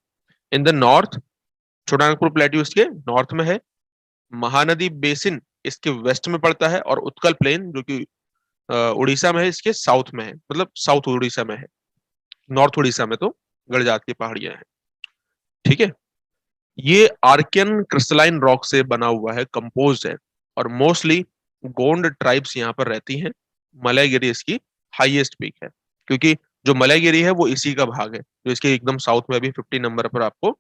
In the north, Chotanagpur plateau इसके नॉर्थ में है, महानदी बेसिन इसके वेस्ट में पड़ता है, और उत्कल प्लेन जो कि उड़ीसा में है, इसके साउथ में है, मतलब साउथ उड़ीसा में है। नॉर्थ उड़ीसा में तो गड़जात की पहाड़ियां हैं। ठीक है। ये आर्कियन क्रिस्टलाइन रॉक से बना हुआ है, कंपोज्ड है, और मोस्टली गोंड ट्राइब्स यहाँ पर रहती हैं। मलयगिरी इसकी हाईएस्ट पीक है, क्योंकि जो मलयगिरी है वो इसी का भाग है, जो इसके एकदम साउथ में अभी 50 नंबर पर आपको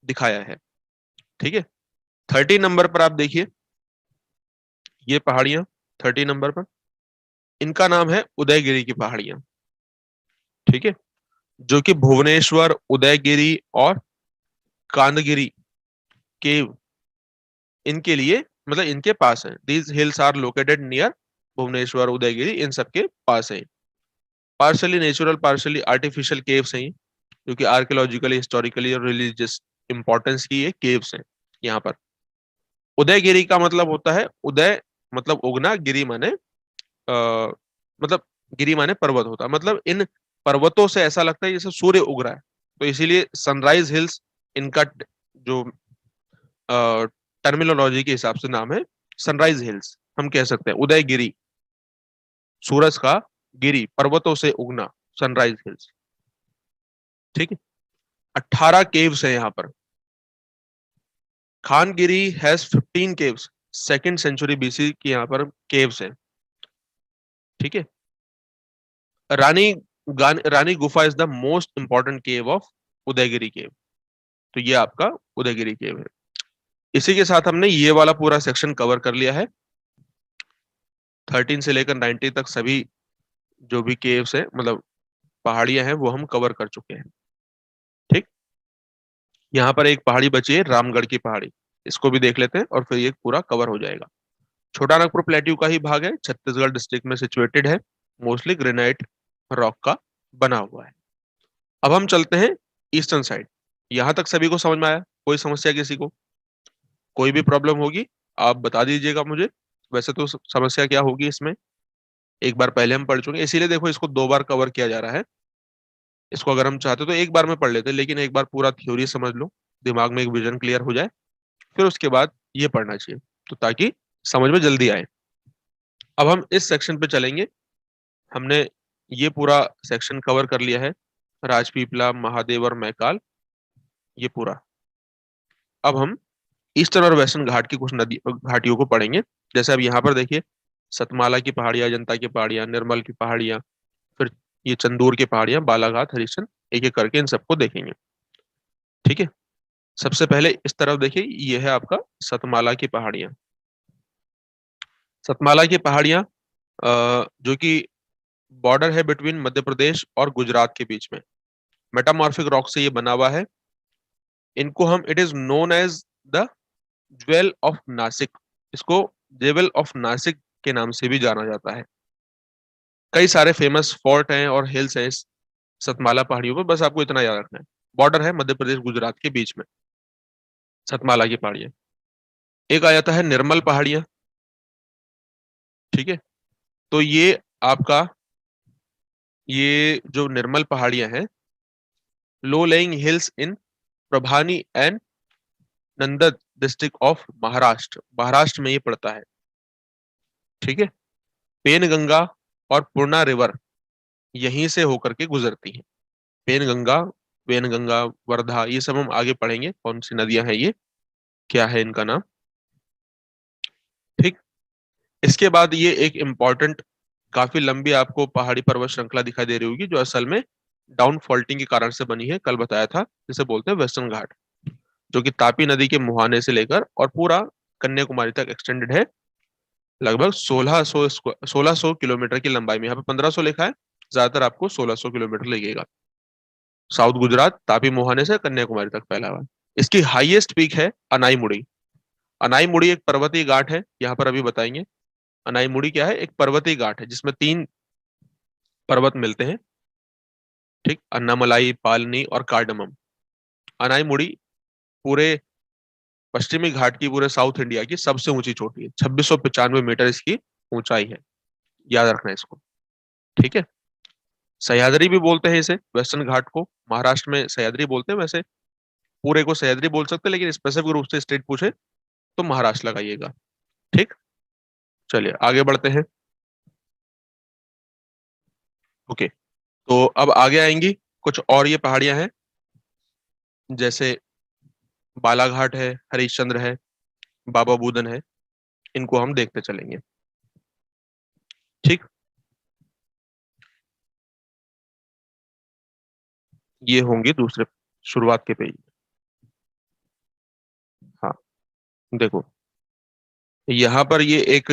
दिखाया है। ठीक है। 30 नंबर पर आप देखिए ये पहाड़ियां, 30 नंबर पर, इनका नाम है उदयगिरी की पहाड़ियां। ठीक है। जो कि भुवनेश्वर, उदयगिरी और कांदगिरी के, इनके लिए, मतलब इनके पास है। These hills are located near Bhubaneswar, Udayagiri, इन सबके पास है। Partially natural, partially artificial caves हैं, जो कि आर्कियोलॉजिकली, हिस्टोरिकली और रिलीजियस इंपॉर्टेंस की ये केव्स हैं यहाँ पर। उदयगिरी का मतलब होता है, उदय मतलब उगना, गिरी माने मतलब गिरी माने पर्वत होता है, मतलब इन पर्वतों से ऐसा लगता है जैसे सूर्य उग रहा है, तो इसीलिए सनराइज हिल्स इनका जो टर्मिनोलॉजी के हिसाब से नाम है सनराइज हिल्स। हम कह सकते हैं उदयगिरी, सूरज का गिरी, पर्वतों से उगना, सनराइज हिल्स। ठीक है। 18 केव्स है यहाँ पर। Khandagiri has 15 caves, second century BC की यहाँ पर केव्स है। ठीक है। Rani Rani Gufa is the most important cave of Udayagiri cave. तो ये आपका उदयगिरी केव है। इसी के साथ हमने ये वाला पूरा सेक्शन कवर कर लिया है। 13 से लेकर 90 तक सभी जो भी केव्स है, मतलब पहाड़ियां हैं, वो हम कवर कर चुके हैं। ठीक। यहाँ पर एक पहाड़ी बची है, रामगढ़ की पहाड़ी, इसको भी देख लेते हैं और फिर ये पूरा कवर हो जाएगा। छोटा नागपुर प्लेट्यू का ही भाग है, छत्तीसगढ़ डिस्ट्रिक्ट में सिचुएटेड है, मोस्टली ग्रेनाइट रॉक का बना हुआ है। अब हम चलते हैं ईस्टर्न साइड। यहां तक सभी को समझ में आया? कोई समस्या किसी को? कोई भी प्रॉब्लम होगी आप बता दीजिएगा मुझे। वैसे तो समस्या क्या होगी इसमें, एक बार पहले हम पढ़ चुके हैं, इसीलिए देखो इसको 2 बार कवर किया जा रहा है। इसको अगर हम चाहते तो एक बार में पढ़ लेते, लेकिन एक बार पूरा थ्योरी समझ लो, दिमाग में एक विजन क्लियर हो जाए, फिर उसके बाद ये पढ़ना चाहिए, तो ताकि समझ में जल्दी आए। अब हम इस सेक्शन पे चलेंगे। हमने ये पूरा सेक्शन कवर कर लिया है, राजपीपला, महादेव और मैकाल, ये पूरा। अब हम ईस्टर्न और वेस्टर्न घाट की कुछ नदी घाटियों को पढ़ेंगे। जैसे अब यहाँ पर देखिए, सतमाला की पहाड़ियां, अजंता की पहाड़ियां, निर्मल की पहाड़ियां, फिर ये चंदूर की पहाड़ियां, बालाघाट, हरिश्चंद्र, एक एक करके इन सबको देखेंगे। ठीक है। सबसे पहले इस तरफ देखिए, ये है आपका सतमाला की पहाड़ियां। सतमाला की पहाड़ियां जो कि बॉर्डर है बिटवीन मध्य प्रदेश और गुजरात के बीच में, मेटामॉर्फिक रॉक से ये बना हुआ है। इनको हम, it is known as the jewel of Nashik, इसको जेवल ऑफ नासिक के नाम से भी जाना जाता है। कई सारे फेमस फोर्ट हैं और हिल्स हैं इस सतमाला पहाड़ियों पर, बस आपको इतना याद रखना है। बॉर्डर है मध्य प्रदेश गुजरात के बीच में, सतमाला की पहाड़ियां। एक आ जाता है निर्मल पहाड़ियां। ठीक है। तो ये आपका, ये जो निर्मल पहाड़ियां हैं, low lying hills in Parbhani and Nanded district of Maharashtra, Maharashtra में ये पड़ता है। ठीक है। पेनगंगा और पूर्णा रिवर यहीं से होकर के गुजरती है। पेनगंगा, वेनगंगा, वर्धा, ये सब हम आगे पढ़ेंगे कौन सी नदियां हैं ये, क्या है इनका नाम। ठीक। इसके बाद ये एक इंपॉर्टेंट, काफी लंबी आपको पहाड़ी पर्वत श्रृंखला दिखाई दे रही होगी, जो असल में डाउन फॉल्टिंग के कारण से बनी है, कल बताया था, जिसे बोलते हैं वेस्टर्न घाट, जो कि तापी नदी के मुहाने से लेकर और पूरा कन्याकुमारी तक एक्सटेंडेड है। लगभग 1600 किलोमीटर की लंबाई में, यहाँ पे 1500 लिखा है, ज्यादातर आपको 1600 किलोमीटर लगेगा। साउथ गुजरात, तापी मुहाने से कन्याकुमारी तक फैला हुआ है। इसकी हाईएस्ट पीक है अनाईमुड़ी। अनाईमुड़ी एक पर्वतीय घाट है, यहाँ पर अभी बताएंगे। अनाईमुड़ी क्या है? एक पर्वतीय घाट है जिसमें 3 पर्वत मिलते हैं। ठीक, अन्नामलाई, पालनी और कार्डमम। अनाईमुड़ी पूरे पश्चिमी घाट की, पूरे साउथ इंडिया की सबसे ऊंची चोटी है, 2695 मीटर इसकी ऊंचाई है, याद रखना है इसको। ठीक है। सह्याद्री भी बोलते हैं इसे, वेस्टर्न घाट को। महाराष्ट्र में सह्याद्री बोलते हैं, वैसे पूरे को सह्याद्री बोल सकते हैं, लेकिन स्पेसिफिक रूप से स्टेट पूछे तो महाराष्ट्र लगाइएगा। ठीक, चलिए आगे बढ़ते हैं। ओके, तो अब आगे आएंगी कुछ और ये पहाड़ियां हैं, जैसे बालाघाट है, हरिश्चंद्र है, बाबा बूदन है, इनको हम देखते चलेंगे। ठीक, ये होंगे दूसरे शुरुआत के पेज। हाँ, देखो यहाँ पर ये एक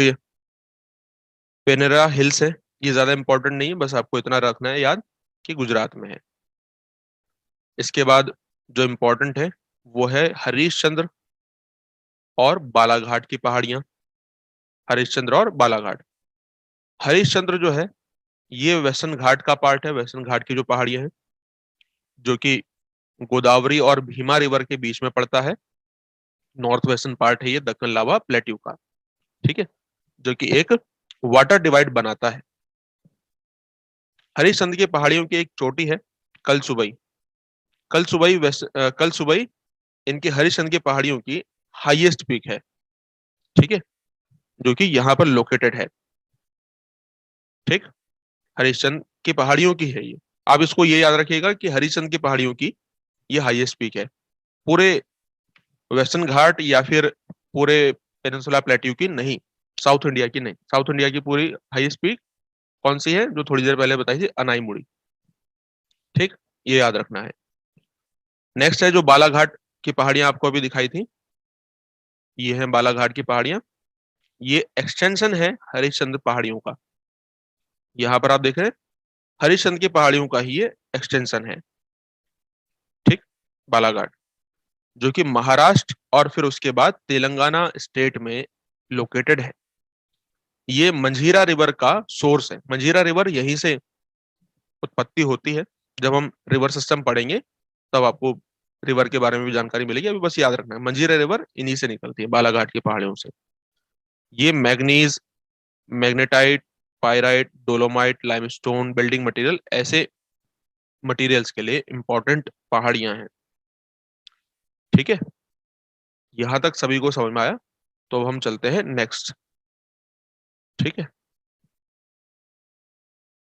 पेनेरा हिल्स है, ये ज्यादा इंपॉर्टेंट नहीं है, बस आपको इतना रखना है याद कि गुजरात में है। इसके बाद जो इम्पोर्टेंट है वो है हरिश्चंद्र और बालाघाट की पहाड़ियां। हरिश्चंद्र और बालाघाट, हरिश्चंद्र जो है ये वेस्टर्न घाट का पार्ट है, वेस्टर्न घाट की जो पहाड़ियां हैं, जो कि गोदावरी और भीमा रिवर के बीच में पड़ता है। नॉर्थ वेस्टर्न पार्ट है ये दक्कन लावा प्लेट्यू का। ठीक है, जो कि एक वाटर डिवाइड बनाता है। हरिश्चंद्र की पहाड़ियों की एक चोटी है कल सुबई। कल सुबई इनकी हरिश्चंद्र की पहाड़ियों की हाईएस्ट पीक है। ठीक है, जो कि यहाँ पर लोकेटेड है। ठीक, हरिश्चंद्र की पहाड़ियों की है ये। आप इसको ये याद रखिएगा कि हरिश्चंद्र की पहाड़ियों की ये हाईएस्ट पीक है, पूरे वेस्टर्न घाट या फिर पूरे पेनिनसुला प्लेट्यू की नहीं, साउथ इंडिया की नहीं। साउथ इंडिया की पूरी हाईएस्ट पीक कौन सी है, जो थोड़ी देर पहले बताई थी, अनाईमुड़ी। ठीक, ये याद रखना है। नेक्स्ट है जो बालाघाट की पहाड़ियां आपको अभी दिखाई थी, ये है बालाघाट की पहाड़ियां। ये एक्सटेंशन है हरिश्चंद्र पहाड़ियों का। यहाँ पर आप देख रहे हैं हरिश्चंद्र की पहाड़ियों का ही ये एक्सटेंशन है। ठीक, बालाघाट जो कि महाराष्ट्र और फिर उसके बाद तेलंगाना स्टेट में लोकेटेड है। ये मंझीरा रिवर का सोर्स है। मंझीरा रिवर यहीं से उत्पत्ति होती है। जब हम रिवर सिस्टम पढ़ेंगे तब आपको रिवर के बारे में भी जानकारी मिलेगी, अभी बस याद रखना है मंझीरा रिवर इन्हीं से निकलती है, बालाघाट की पहाड़ियों से। ये manganese, magnetite, pyrite, dolomite, limestone, building material, ऐसे मटेरियल्स के लिए इंपॉर्टेंट पहाड़ियां हैं। ठीक है, यहां तक सभी को समझ में आया, तो अब हम चलते हैं नेक्स्ट। ठीक है,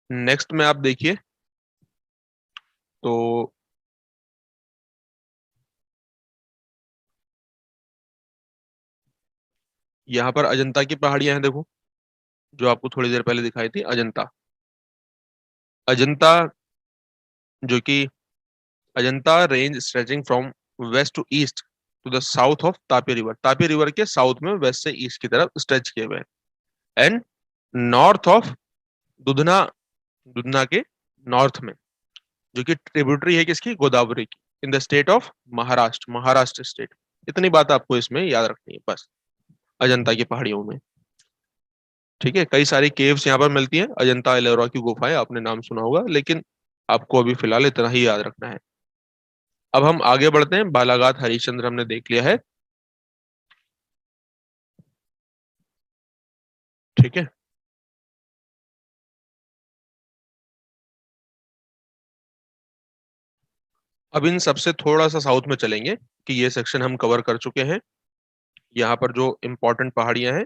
नेक्स्ट में आप देखिए तो यहाँ पर अजंता की पहाड़ियां हैं, देखो जो आपको थोड़ी देर पहले दिखाई थी, अजंता। अजंता जो कि Ajanta range stretching from west to east to the south of Tapi river. Tapi river के साउथ में वेस्ट से ईस्ट की तरफ स्ट्रेच किए हुए हैं। And north of Dudhna, Dudhna के नॉर्थ में, जो कि ट्रिब्यूटरी है किसकी, गोदावरी की, इन the state of Maharashtra, Maharashtra state. इतनी बात आपको इसमें याद रखनी है बस, अजंता की पहाड़ियों में। ठीक है, कई सारी केव्स यहाँ पर मिलती हैं, अजंता एलोरा की गुफाएं आपने नाम सुना होगा, लेकिन आपको अभी फिलहाल इतना ही याद रखना है। अब हम आगे बढ़ते हैं। बालाघाट हरिश्चंद्र हमने देख लिया है। ठीक है, अब इन सबसे थोड़ा सा साउथ में चलेंगे कि ये सेक्शन हम कवर कर चुके हैं। यहाँ पर जो इंपॉर्टेंट पहाड़ियां हैं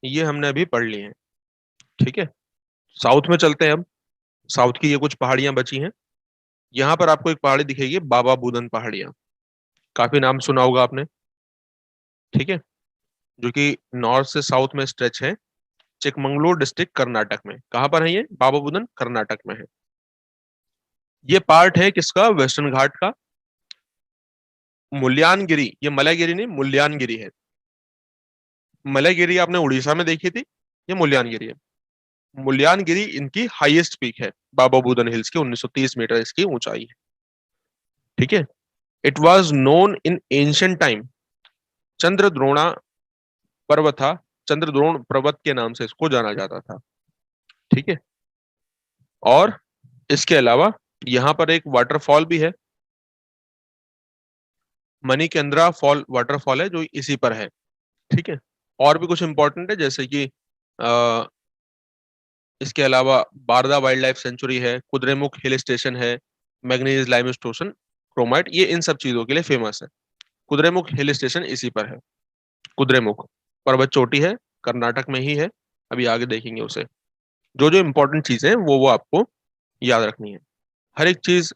ये हमने अभी पढ़ ली हैं। ठीक है, साउथ में चलते हैं अब। साउथ की ये कुछ पहाड़ियां बची हैं। यहाँ पर आपको एक पहाड़ी दिखेगी, बाबा बूदन पहाड़ियां, काफी नाम सुना होगा आपने। ठीक है, जो कि नॉर्थ से साउथ में स्ट्रेच है, चिकमंगलूर डिस्ट्रिक्ट कर्नाटक में। कहाँ पर है ये, बाबा बुदन कर्नाटक में है। ये पार्ट है किसका, वेस्टर्न घाट का। मुल्यानगिरी, ये मलयगिरी नहीं, मुल्यानगिरी है। मलयगिरी आपने उड़ीसा में देखी थी, ये मुल्यानगिरी है। मुल्यानगिरी इनकी हाईएस्ट पीक है, बाबा बुदन हिल्स की 1930 मीटर इसकी ऊंचाई है। ठीक है, it was known in ancient time, Chandradrona पर्वत था, चंद्रद्रोण पर्वत के नाम से इसको जाना जाता था। ठीक है, और इसके अलावा यहाँ पर एक वाटरफॉल भी है, मणिकेंद्रा फॉल वाटरफॉल है, जो इसी पर है। ठीक है, और भी कुछ इंपॉर्टेंट है, जैसे कि अ, इसके अलावा बारदा वाइल्ड लाइफ सेंचुरी है, कुद्रेमुख हिल स्टेशन है, मैग्नीज लाइमस्टोन क्रोमाइट, ये इन सब चीजों के लिए फेमस है। कुद्रेमुख हिल स्टेशन इसी पर है। कुद्रेमुख पर्वत चोटी है, कर्नाटक में ही है, अभी आगे देखेंगे उसे। जो जो इंपॉर्टेंट चीजें हैं वो आपको याद रखनी है। हर एक चीज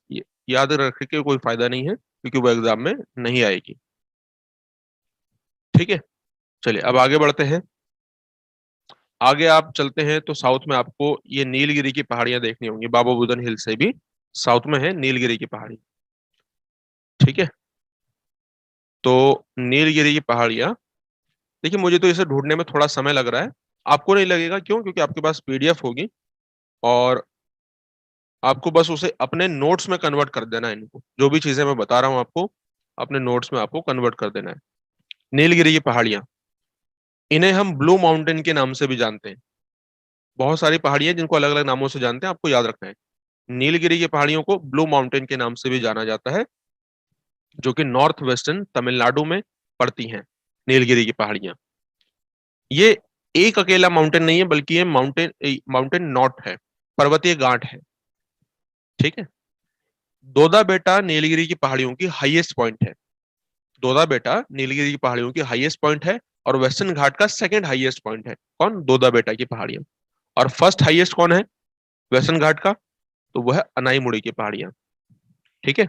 याद रख के कोई फायदा नहीं है, क्योंकि वो एग्जाम में नहीं आएगी। ठीक है, चलिए अब आगे बढ़ते हैं। आगे आप चलते हैं तो साउथ में आपको ये नीलगिरी की पहाड़ियां देखनी होंगी। बाबा बुदन हिल से भी साउथ में है नीलगिरी की पहाड़ी। ठीक है, तो नीलगिरी की पहाड़ियां, देखिए मुझे तो इसे ढूंढने में थोड़ा समय लग रहा है। आपको नहीं लगेगा, क्यों? क्योंकि आपके पास पीडीएफ होगी और आपको बस उसे अपने नोट्स में कन्वर्ट कर देना है। इनको जो भी चीजें मैं बता रहा हूँ आपको, अपने नोट्स में आपको कन्वर्ट कर देना है। नीलगिरी की पहाड़ियां, इन्हें हम ब्लू माउंटेन के नाम से भी जानते हैं। बहुत सारी पहाड़ियां जिनको अलग अलग नामों से जानते हैं, आपको याद रखना है। नीलगिरी की पहाड़ियों को ब्लू माउंटेन के नाम से भी जाना जाता है, जो कि नॉर्थ वेस्टर्न तमिलनाडु में पड़ती हैं। नीलगिरी की पहाड़ियां, ये एक अकेला माउंटेन नहीं है, बल्कि ये माउंटेन माउंटेन नॉट है, पर्वतीय गांठ है। ठीक है, दोदा बेटा नीलगिरी की पहाड़ियों की हाईएस्ट पॉइंट है। दोदा बेटा नीलगिरी की पहाड़ियों की हाईएस्ट पॉइंट है, और वेस्टर्न घाट का सेकंड हाईएस्ट पॉइंट है। कौन? दोदा बेटा की पहाड़ियां। और फर्स्ट हाईएस्ट कौन है वेस्टर्न घाट का? तो वह है अनाईमुड़ी की पहाड़ियां। ठीक है,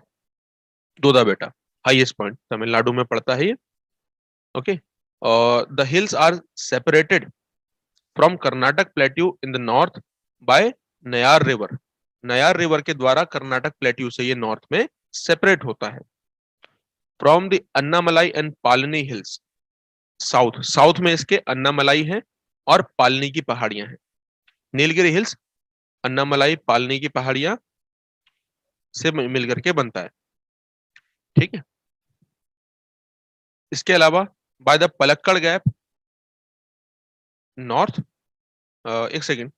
दोदा बेटा हाईएस्ट पॉइंट तमिलनाडु में पड़ता है ये। ओके, और the hills are separated from Karnataka plateau in the north by Nayar river. Nayar river के द्वारा कर्नाटक प्लेट्यू से ये नॉर्थ में सेपरेट होता है। From the Anamalai and Palani hills south, south में इसके अन्नामलाई है और पालनी की पहाड़ियां हैं। नीलगिरी हिल्स अन्नामलाई पालनी की पहाड़ियां से मिलकर के बनता है। ठीक है, इसके अलावा by the Palakkad gap north, एक second,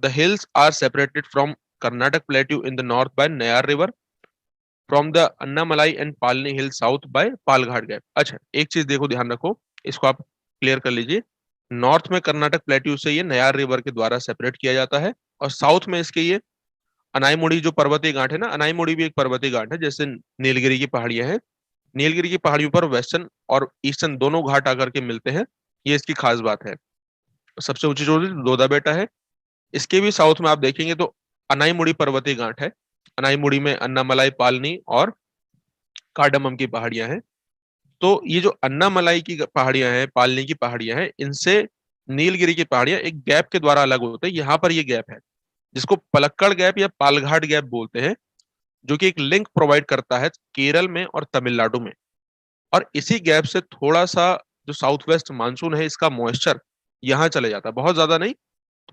the hills are separated from Karnataka plateau in the north by Nayar river, from the Anamalai and Palani hill south by Palghat gap. अच्छा, एक चीज देखो, ध्यान रखो, इसको आप क्लियर कर लीजिए। नॉर्थ में कर्नाटक प्लेट्यू से ये नयार रिवर के द्वारा सेपरेट किया जाता है, और साउथ में इसके ये अनाईमुड़ी जो पर्वतीय घाट है ना, अनाईमुड़ी भी एक पर्वतीय घाट है, जैसे नीलगिरी की पहाड़ियां हैं। नीलगिरी की पहाड़ियों पर वेस्टर्न और ईस्टर्न दोनों घाट आकर के मिलते हैं, ये इसकी खास बात है। सबसे ऊंची चोटी दोदा बेटा है। इसके भी साउथ में आप देखेंगे तो अनाईमुड़ी पर्वतीय घाट है। अनाईमुड़ी में अन्नामलाई पालनी और कार्डमम की पहाड़ियां हैं। तो ये जो अन्नामलाई की पहाड़ियां हैं, पालनी की पहाड़ियां हैं, इनसे नीलगिरी की पहाड़ियां एक गैप के द्वारा अलग होते हैं। यहाँ पर ये गैप है, जिसको पलक्कड़ गैप या पालघाट गैप बोलते हैं, जो कि एक लिंक प्रोवाइड करता है केरल में और तमिलनाडु में। और इसी गैप से थोड़ा सा जो साउथ वेस्ट मानसून है, इसका मॉइस्चर यहाँ चले जाता है, बहुत ज्यादा नहीं,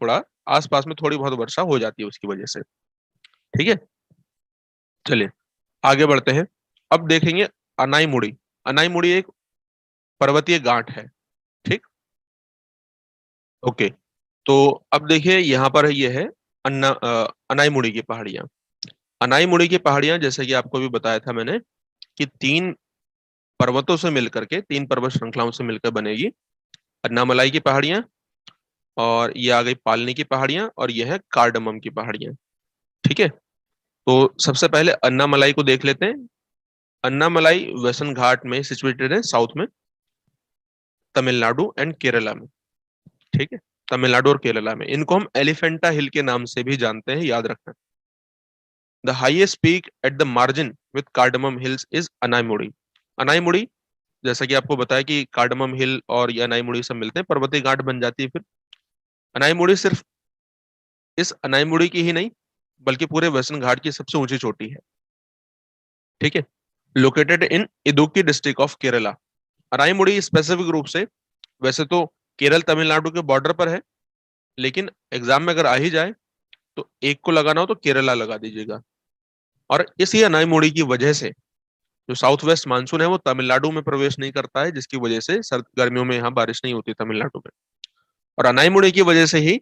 थोड़ा आसपास में थोड़ी बहुत वर्षा हो जाती है उसकी वजह से। ठीक है, चलिए आगे बढ़ते हैं। अब देखेंगे अनाईमुड़ी। अनाईमुड़ी एक पर्वतीय गांठ है। ठीक, ओके, तो अब देखिए यहाँ पर ये है अनाईमुड़ी की पहाड़ियां। अनाईमुड़ी की पहाड़ियां, जैसे कि आपको भी बताया था मैंने, कि तीन पर्वतों से मिलकर के, तीन पर्वत श्रृंखलाओं से मिलकर बनेगी अन्नामलाई की पहाड़ियां, और ये आ गई पालनी की पहाड़ियां, और ये है कार्डमम की पहाड़ियां। ठीक है, तो सबसे पहले अन्नामलाई को देख लेते हैं। अन्नामलाई वेस्टर्न घाट में सिचुएटेड है, साउथ में, तमिलनाडु एंड केरला में। ठीक है, तमिलनाडु और केरला में। इनको हम एलिफेंटा हिल के नाम से भी जानते हैं, याद रखना। The highest peak at the margin with cardamom hills is Anamudi. Anamudi, जैसा कि आपको बताया कि कार्डमम हिल और ये अनाईमुड़ी सब मिलते हैं, पर्वतीय घाट बन जाती है फिर। अनाईमुड़ी सिर्फ इस अनाईमुड़ी की ही नहीं, बल्कि पूरे वेस्टर्न घाट की सबसे ऊंची चोटी है। ठीक है, located in Idukki district of Kerala. Anamudi specific रूप से, वैसे तो केरल तमिलनाडु के बॉर्डर पर है, लेकिन एग्जाम में अगर आ ही जाए तो एक को लगाना हो तो केरला लगा दीजिएगा। और इसी अनाईमुड़ी की वजह से जो साउथ वेस्ट मानसून है वो तमिलनाडु में प्रवेश नहीं करता है, जिसकी वजह से सर्द गर्मियों में यहाँ बारिश नहीं होती तमिलनाडु में। और अनाईमुड़ी की वजह से ही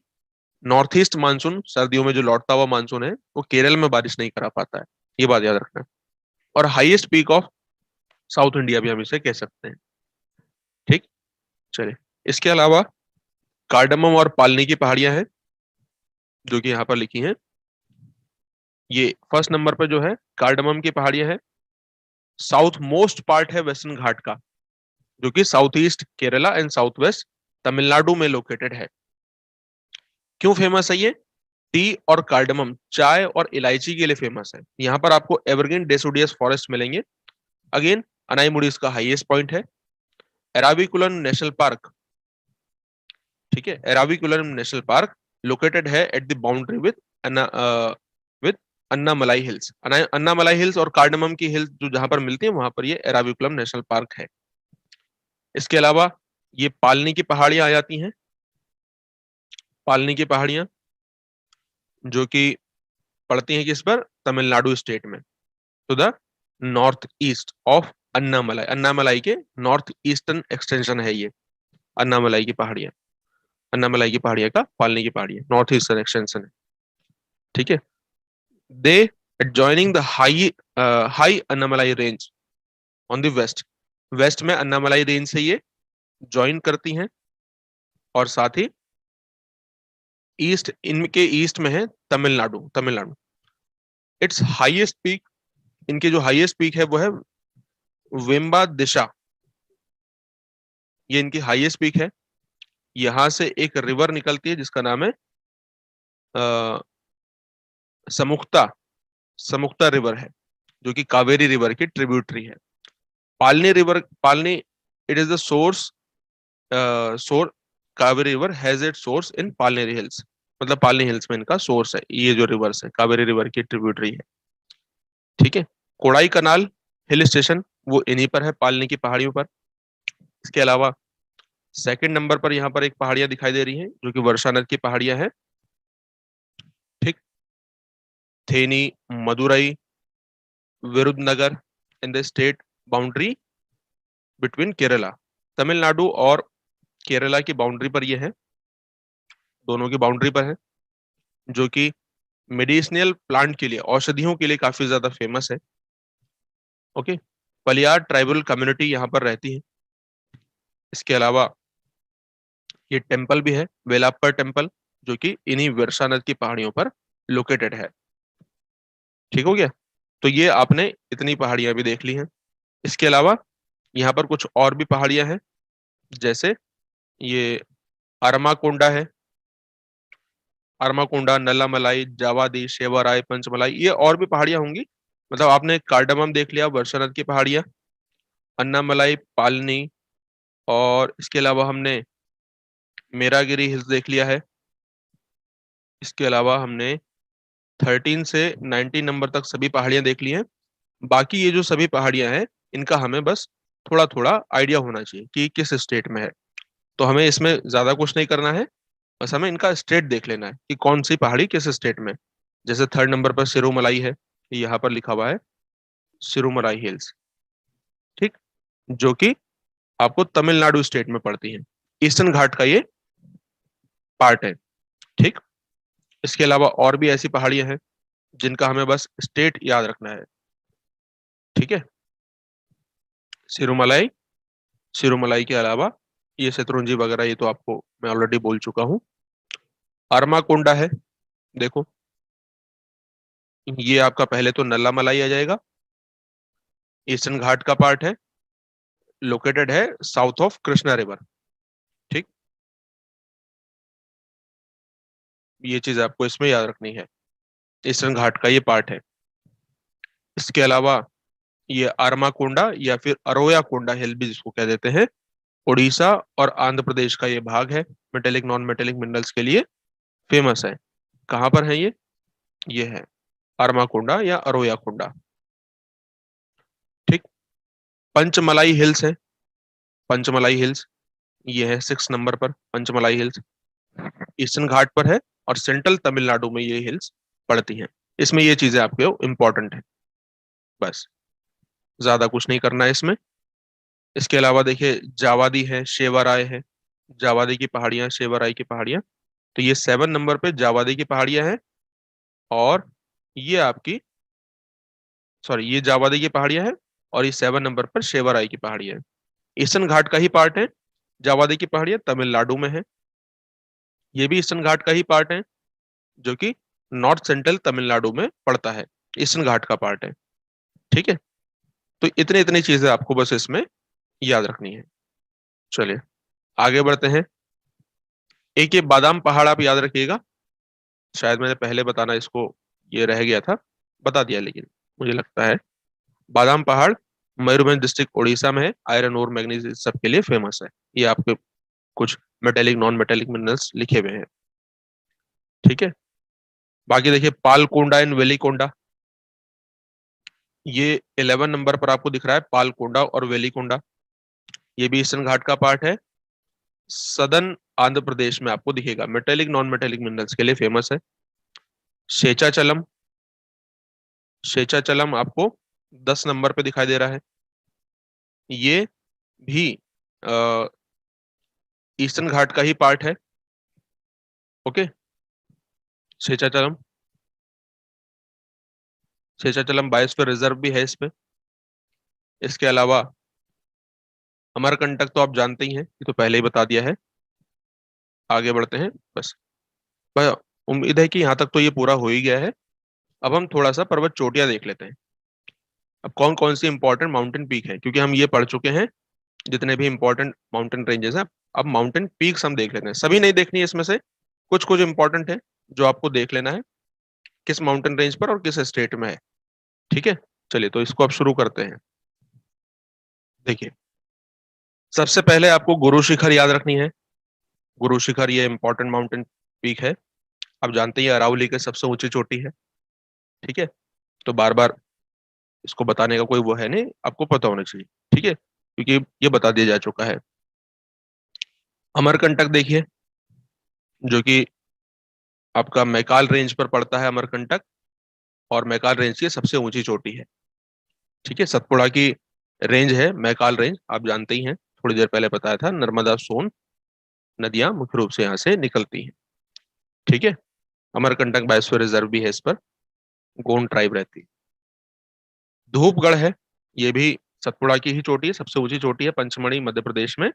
नॉर्थ ईस्ट मानसून, सर्दियों में जो लौटता हुआ मानसून है, वो केरल में बारिश नहीं करा पाता है। ये बात याद रखना है। और highest peak of south India भी हम इसे कह सकते हैं। ठीक, चलिए, इसके अलावा कार्डमम और पालनी की पहाड़ियां हैं, जो कि यहाँ पर लिखी हैं। ये फर्स्ट नंबर पर जो है कार्डमम की पहाड़ियां है। साउथ मोस्ट पार्ट है वेस्टर्न घाट का, जो कि south east Kerala and south west Tamil Nadu में लोकेटेड है। क्यों फेमस है ये? टी और कार्डमम, चाय और इलायची के लिए फेमस है। यहाँ पर आपको एवरग्रीन डेसिडुअस फॉरेस्ट मिलेंगे। अगेन अनाईमुड़ी इसका हाईएस्ट पॉइंट है। एराविकुलम नेशनल पार्क, ठीक है, एराविकुलम नेशनल पार्क लोकेटेड है at the boundary with Annamalai hills. Annamalai hills और कार्डमम की हिल्स जो जहां पर मिलती है, वहां पर ये एराविकुलम नेशनल पार्क है। इसके अलावा ये पालनी की पहाड़ियां आ जाती हैं। पालनी की पहाड़ियां जो कि पड़ती हैं किस पर? तमिलनाडु स्टेट में, to the north east of Annamalai. Annamalai के नॉर्थ ईस्टर्न एक्सटेंशन है ये अन्नामलाई की पहाड़ियां। अन्नामलाई की पहाड़ियां का पालनी की पहाड़ियां नॉर्थ ईस्टर्न एक्सटेंशन है, ठीक है। They adjoining the high Annamalai range on the west. West में अन्नामलाई रेंज से ये ज्वाइन करती हैं, और साथ ही ईस्ट, इनके ईस्ट में है Tamil Nadu. Tamil Nadu it's highest peak, इनके जो हाईएस्ट पीक है वो है वेम्बा दिशा। ये इनकी हाईएस्ट पीक है। यहां से एक रिवर निकलती है जिसका नाम है समुक्ता। समुक्ता रिवर है, जो कि कावेरी रिवर की ट्रिब्यूटरी है। Palani river, Palani it is the source, Kaveri river has it source in Palani hills. मतलब पालनी हिल्स में इनका सोर्स है, ये जो रिवर्स है कावेरी रिवर की ट्रिब्यूटरी है, ठीक है। कोड़ाई कनाल हिल स्टेशन वो इन्हीं पर है, पालनी की पहाड़ियों पर। इसके अलावा सेकंड नंबर पर यहाँ पर एक पहाड़ियां दिखाई दे रही हैं जो कि वर्षा नद की पहाड़ियां हैं, ठीक। Theni, Madurai, Virudhunagar in the state boundary between Kerala. Tamil Nadu और केरला की बाउंड्री पर ये है, दोनों की बाउंड्री पर है, जो कि मेडिसिनल प्लांट के लिए, औषधियों के लिए काफी ज्यादा फेमस है। ओके, पलियार ट्राइबल कम्युनिटी यहाँ पर रहती है। इसके अलावा ये टेम्पल भी है, वेलाप्पर टेम्पल, जो कि इन्हीं वर्षा नद की पहाड़ियों पर लोकेटेड है। ठीक हो गया? तो ये आपने इतनी पहाड़ियां भी देख ली हैं। इसके अलावा यहाँ पर कुछ और भी पहाड़ियां हैं, जैसे ये अरमाकोंडा है। अरमाकोंडा, नल्लामलाई, जावादी, शेवाराय, पंचमलाई, ये और भी पहाड़ियां होंगी। मतलब आपने कार्डमम देख लिया, वर्षा नद की पहाड़ियां, अन्नामलाई, पालनी, और इसके अलावा हमने मेरागिरी हिल्स देख लिया है। इसके अलावा हमने 13 से 19 नंबर तक सभी पहाड़ियां देख ली हैं। बाकी ये जो सभी पहाड़ियां हैं, इनका हमें बस थोड़ा थोड़ा आइडिया होना चाहिए कि किस स्टेट में है। तो हमें इसमें ज्यादा कुछ नहीं करना है, बस हमें इनका स्टेट देख लेना है कि कौन सी पहाड़ी किस स्टेट में। जैसे थर्ड नंबर पर सिरुमलाई है, यहाँ पर लिखा हुआ है सिरुमलाई हिल्स, ठीक, जो कि आपको तमिलनाडु स्टेट में पड़ती है। ईस्टर्न घाट का ये पार्ट है, ठीक। इसके अलावा और भी ऐसी पहाड़ियां हैं जिनका हमें बस स्टेट याद रखना है, ठीक है। सिरुमलाई, सिरुमलाई के अलावा ये शत्रुंजी वगैरह, ये तो आपको मैं ऑलरेडी बोल चुका हूँ। अरमाकोंडा है, देखो, ये आपका पहले तो नल्ला मलाई आ जाएगा, ईस्टर्न घाट का पार्ट है, लोकेटेड है साउथ ऑफ कृष्णा रिवर, ठीक। ये चीज आपको इसमें याद रखनी है, ईस्टर्न घाट का ये पार्ट है। इसके अलावा ये अरमाकोंडा या फिर अरोया कोंडा हिल भी जिसको कह देते हैं, उड़ीसा और आंध्र प्रदेश का ये भाग है, मेटेलिक नॉन मेटेलिक मिनरल्स के लिए फेमस है। कहाँ पर है ये है अरमाकोंडा या अरोया कोंडा, ठीक। पंचमलाई हिल्स है, पंचमलाई हिल्स ये है 6 नंबर पर। पंचमलाई हिल्स ईस्टर्न घाट पर है और सेंट्रल तमिलनाडु में ये हिल्स पड़ती हैं। इसमें ये चीजें आपके इंपॉर्टेंट है, बस ज्यादा कुछ नहीं करना है इसमें। इसके अलावा देखिए जावादी है, शेवाराय है, जावादी की पहाड़ियां, शेवाराय की पहाड़ियां। तो ये 7 नंबर पे जावादी की पहाड़ियां हैं, और ये आपकी, सॉरी, ये जावादी की पहाड़ियां हैं, और ये 7 नंबर पर शेवाराय की पहाड़ियां हैं। ईस्टर्न घाट का ही पार्ट है, जावादी की पहाड़ियां तमिलनाडु में है। ये भी ईस्टर्न घाट का ही पार्ट है, जो कि नॉर्थ सेंट्रल तमिलनाडु में पड़ता है, ईस्टर्न घाट का पार्ट है। ठीक है, तो इतनी इतनी चीजें आपको बस इसमें याद रखनी है। चलिए आगे बढ़ते हैं। एक ये बादाम पहाड़ आप याद रखिएगा, शायद मैंने पहले बताना इसको ये रह गया था, बता दिया, लेकिन मुझे लगता है बादाम पहाड़ मयूरभंज डिस्ट्रिक्ट उड़ीसा में है, आयरन और मैग्नीज सबके लिए फेमस है। ये आपके कुछ मेटेलिक नॉन मेटेलिक मिनरल्स लिखे हुए हैं। ठीक है, बाकी देखिए पालकोंडा एंड वेलिकोंडा, ये 11 नंबर पर आपको दिख रहा है, पालकोंडा और वेलिकोंडा। ये भी ईस्टर्न घाट का पार्ट है, सदर्न आंध्र प्रदेश में आपको दिखेगा, मेटेलिक नॉन मेटेलिक मिनरल्स के लिए फेमस है। शेचाचलम, शेचाचलम आपको 10 नंबर पे दिखाई दे रहा है, ये भी ईस्टर्न घाट का ही पार्ट है। ओके, शेचाचलम, शेषाचलम बायोस्फीयर रिजर्व भी है इसमें। इसके अलावा अमरकंटक तो आप जानते ही हैं, ये तो पहले ही बता दिया है। आगे बढ़ते हैं, बस बस उम्मीद है कि यहाँ तक तो ये पूरा हो ही गया है। अब हम थोड़ा सा पर्वत चोटियां देख लेते हैं। अब कौन कौन सी इंपॉर्टेंट माउंटेन पीक है, क्योंकि हम ये पढ़ चुके हैं जितने भी इंपॉर्टेंट माउंटेन रेंजेस हैं। अब माउंटेन पीक्स हम देख लेते हैं, सभी नहीं देखनी है इसमें से, कुछ कुछ इंपॉर्टेंट है जो आपको देख लेना है, किस माउंटेन रेंज पर और किस स्टेट में है। ठीक है, चलिए तो इसको अब शुरू करते हैं। देखिए सबसे पहले आपको गुरु शिखर याद रखनी है। गुरु शिखर ये इंपॉर्टेंट माउंटेन पीक है, आप जानते ही हैं अरावली की सबसे ऊंची चोटी है। ठीक है, तो बार बार इसको बताने का कोई वो है नहीं, आपको पता होना चाहिए। ठीक है, क्योंकि ये बता दिया जा चुका है। अमरकंटक देखिए, जो कि आपका मैकाल रेंज पर पड़ता है अमरकंटक, और मैकाल रेंज की सबसे ऊंची चोटी है। ठीक है, सतपुड़ा की रेंज है मैकाल रेंज, आप जानते ही हैं, थोड़ी देर पहले बताया था, नर्मदा सोन नदियां मुख्य रूप से यहाँ से निकलती हैं। ठीक है, अमरकंटक बायोस्फीयर रिजर्व भी है, इस पर गोंड ट्राइब रहती है। धूपगढ़ है, ये भी सतपुड़ा की ही चोटी है, सबसे ऊंची चोटी है, पंचमढ़ी मध्य प्रदेश में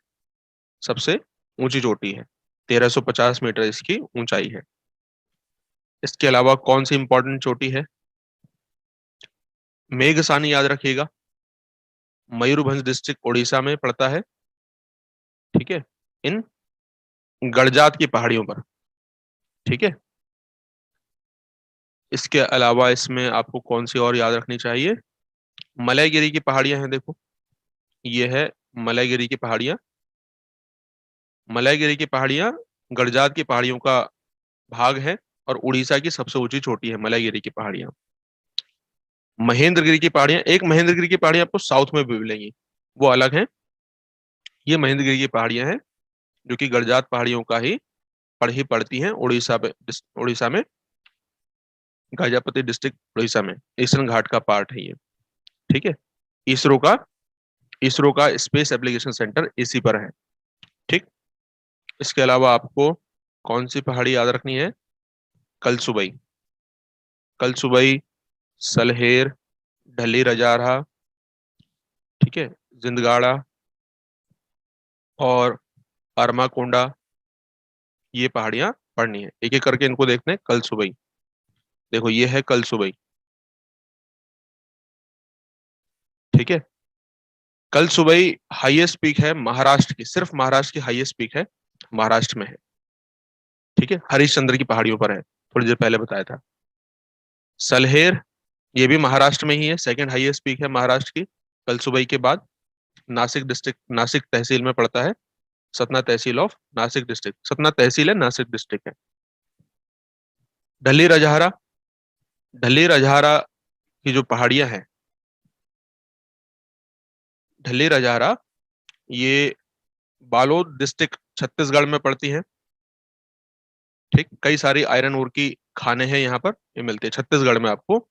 सबसे ऊंची चोटी है, 1350 मीटर इसकी ऊंचाई है। इसके अलावा कौन सी इंपॉर्टेंट चोटी है, मेघसानी याद रखिएगा, मयूरभंज डिस्ट्रिक्ट उड़ीसा में पड़ता है। ठीक है, इन गड़जात की पहाड़ियों पर। ठीक है, इसके अलावा इसमें आपको कौन सी और याद रखनी चाहिए, मलयगिरी की पहाड़ियां हैं, देखो ये है मलयगिरी की पहाड़ियां। मलयगिरी की पहाड़ियां गड़जात की पहाड़ियों का भाग है, और उड़ीसा की सबसे ऊंची चोटी है मलयगिरी की पहाड़ियां। महेंद्रगिरी की पहाड़ियां, एक महेंद्रगिरी की पहाड़ियां आपको साउथ में भी मिलेंगी, वो अलग है। ये महेंद्रगिरी की पहाड़ियां हैं जो कि गड़जात पहाड़ियों का ही पड़ती हैं, उड़ीसा पे, उड़ीसा में, गाजापति डिस्ट्रिक्ट उड़ीसा में, ईस्टर्न घाट का पार्ट है ये। ठीक है, इसरो का इसरो का स्पेस एप्लीकेशन सेंटर इसी पर है। ठीक, इसके अलावा आपको कौन सी पहाड़ी याद रखनी है, कलसुबई, कलसुबई, सलहेर, ढली रजारा, ठीक है, जिंदगाड़ा और अरमाकोंडा, ये पहाड़ियां पढ़नी है, एक एक करके इनको देखते हैं। कलसुबई, देखो ये है कलसुबई। ठीक है, कलसुबई हाईएस्ट पीक है महाराष्ट्र की, सिर्फ महाराष्ट्र की हाईएस्ट पीक है, महाराष्ट्र में है। ठीक है, हरिश्चंद्र की पहाड़ियों पर है, थोड़ी देर पहले बताया था। सलहेर, ये भी महाराष्ट्र में ही है, सेकंड हाईएस्ट पीक है महाराष्ट्र की, कलसुबई के बाद। नासिक डिस्ट्रिक्ट, नासिक तहसील में पड़ता है, सतना तहसील ऑफ नासिक डिस्ट्रिक्ट, सतना तहसील है, नासिक डिस्ट्रिक्ट है। ढली रजहारा, ढली रजहारा की जो पहाड़ियां हैं, ढली रजहारा ये बालोद डिस्ट्रिक्ट छत्तीसगढ़ में पड़ती है। ठीक, कई सारी आयरन ओर की खाने हैं यहाँ पर, ये मिलते हैं छत्तीसगढ़ में, आपको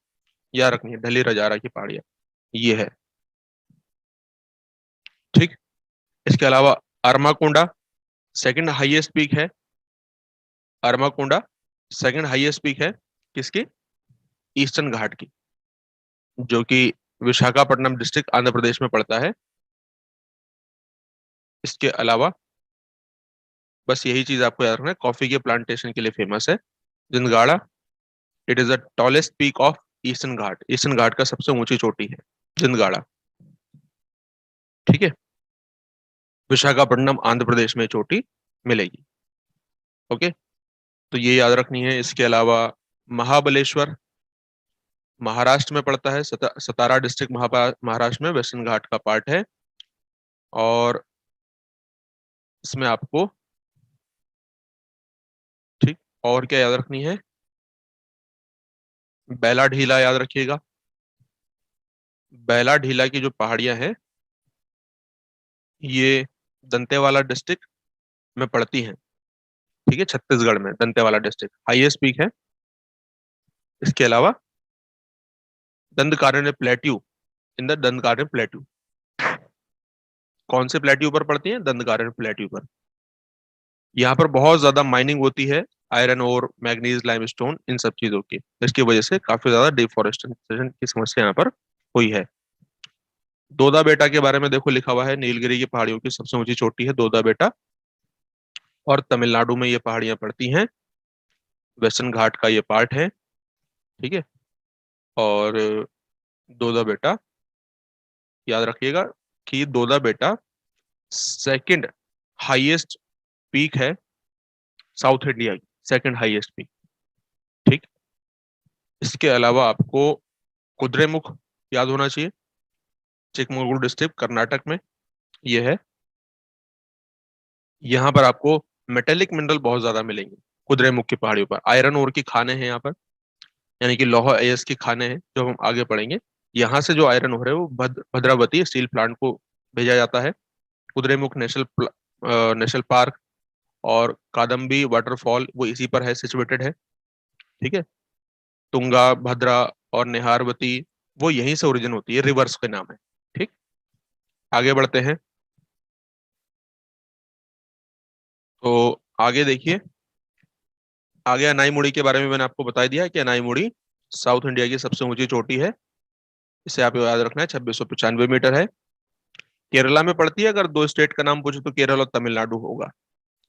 याद रखनी है ढली रजारा की पहाड़ियां, ये है। ठीक, इसके अलावा अरमाकोंडा सेकंड हाईएस्ट पीक है, अरमाकोंडा सेकंड हाईएस्ट पीक है किसकी, ईस्टर्न घाट की, जो कि विशाखापट्टनम डिस्ट्रिक्ट आंध्र प्रदेश में पड़ता है। इसके अलावा बस यही चीज आपको याद रखना है, कॉफी के प्लांटेशन के लिए फेमस है Jindhagada, it is the tallest peak of eastern ghat. Eastern ghat का सबसे ऊंची चोटी है जिंदगाड़ा। ठीक है, विशाखापट्टनम आंध्र प्रदेश में चोटी मिलेगी। ओके, तो ये याद रखनी है। इसके अलावा महाबलेश्वर महाराष्ट्र में पड़ता है, सतारा डिस्ट्रिक्ट महाराष्ट्र में वेस्टर्न घाट का पार्ट है। और इसमें आपको, ठीक, और क्या याद रखनी है, बैला ढीला याद रखिएगा। बैला ढीला की जो पहाड़ियां हैं ये दंतेवाला डिस्ट्रिक्ट में पड़ती हैं। ठीक है, छत्तीसगढ़ में दंतेवाला डिस्ट्रिक्ट हाईएस्ट पीक है। इसके अलावा Dandakaranya plateau, in the Dandakaranya plateau, कौन से प्लेट्यू पर पड़ती है? दंडकारण्य प्लेट्यू पर। यहाँ पर बहुत ज्यादा माइनिंग होती है, आयरन और मैग्नीज लाइमस्टोन, इन सब चीजों की। इसकी वजह से काफी ज्यादा डिफोरेस्टेशन की समस्या यहाँ पर हुई है। दोदा बेटा के बारे में देखो लिखा हुआ है, नीलगिरी की पहाड़ियों की सबसे ऊंची चोटी है दोदा बेटा, और तमिलनाडु में ये पहाड़ियां पड़ती हैं। वेस्टर्न घाट का ये पार्ट है। ठीक है, और दोदा बेटा याद रखिएगा कि दोदा बेटा सेकंड हाईएस्ट पीक है साउथ इंडिया की, सेकंड हाईएस्ट पीक। ठीक, इसके अलावा आपको कुद्रेमुख याद होना चाहिए, चिकमंगलुरु डिस्ट्रिक्ट कर्नाटक में ये है। यहाँ पर आपको मेटेलिक मिनरल बहुत ज्यादा मिलेंगे कुद्रेमुख की पहाड़ियों पर। आयरन ओर की खाने हैं यहाँ पर, यानी कि लौह अयस्क की खाने हैं, जो हम आगे पढ़ेंगे। यहाँ से जो आयरन ओर है वो भद्रावती स्टील प्लांट को भेजा जाता है। कुद्रेमुख नेशनल पार्क और कादम्बी वाटरफॉल वो इसी पर है, सिचुएटेड है। ठीक है, तुंगा, भद्रा और नेहारवती वो यहीं से ओरिजिन होती है, रिवर्स के नाम है। ठीक, आगे बढ़ते हैं। तो आगे देखिए, आगे अनाईमुड़ी के बारे में मैंने आपको बता दिया कि अनाईमुड़ी साउथ इंडिया की सबसे ऊंची चोटी है। इसे आप याद रखना है, 2695 मीटर है। केरला में पड़ती है। अगर दो स्टेट का नाम पूछे तो केरल और तमिलनाडु होगा,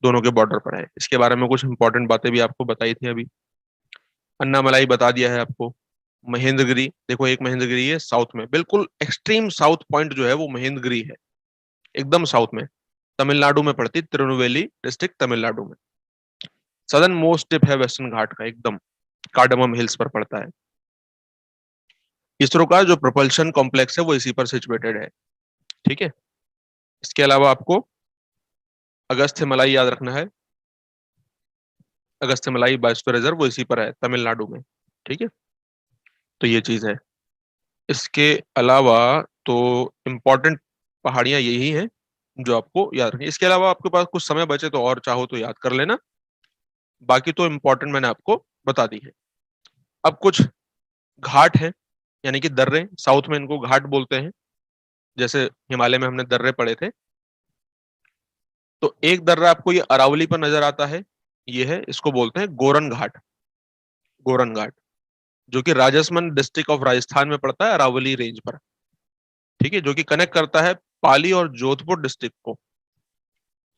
दोनों के बॉर्डर पर है। इसके बारे में कुछ इंपॉर्टेंट बातें भी आपको बताई थी अभी। अन्नामलाई बता दिया है आपको। महेंद्रगिरी देखो, एक महेंद्रगिरी है साउथ में, बिल्कुल एक्सट्रीम साउथ पॉइंट जो है वो महेंद्रगिरी है, एकदम साउथ में। तमिलनाडु में पड़ती, तिरुनेलवेली डिस्ट्रिक्ट तमिलनाडु में। सदर्न मोस्ट टिप है वेस्टर्न घाट का, एकदम कार्डमम हिल्स पर पड़ता है। इसरो का जो प्रोपल्शन कॉम्प्लेक्स है वो इसी पर सिचुएटेड है। ठीक है, इसके अलावा आपको अगस्त्य मलाई याद रखना है। अगस्त्य मलाई बायोस्फीयर रिजर्व वो इसी पर है, तमिलनाडु में। ठीक है, तो ये चीज है। इसके अलावा तो इम्पोर्टेंट पहाड़ियां यही हैं जो आपको याद रखनी है। इसके अलावा आपके पास कुछ समय बचे तो और चाहो तो याद कर लेना, बाकी तो इम्पोर्टेंट मैंने आपको बता दी है। अब कुछ घाट है, यानी कि दर्रे, साउथ में इनको घाट बोलते हैं, जैसे हिमालय में हमने दर्रे पढ़े थे। तो एक दर्रा आपको ये अरावली पर नजर आता है, ये है, इसको बोलते हैं गोरन घाट। गोरन घाट जो कि राजसमंद डिस्ट्रिक्ट ऑफ राजस्थान में पड़ता है, अरावली रेंज पर। ठीक है, जो कि कनेक्ट करता है पाली और जोधपुर डिस्ट्रिक्ट को।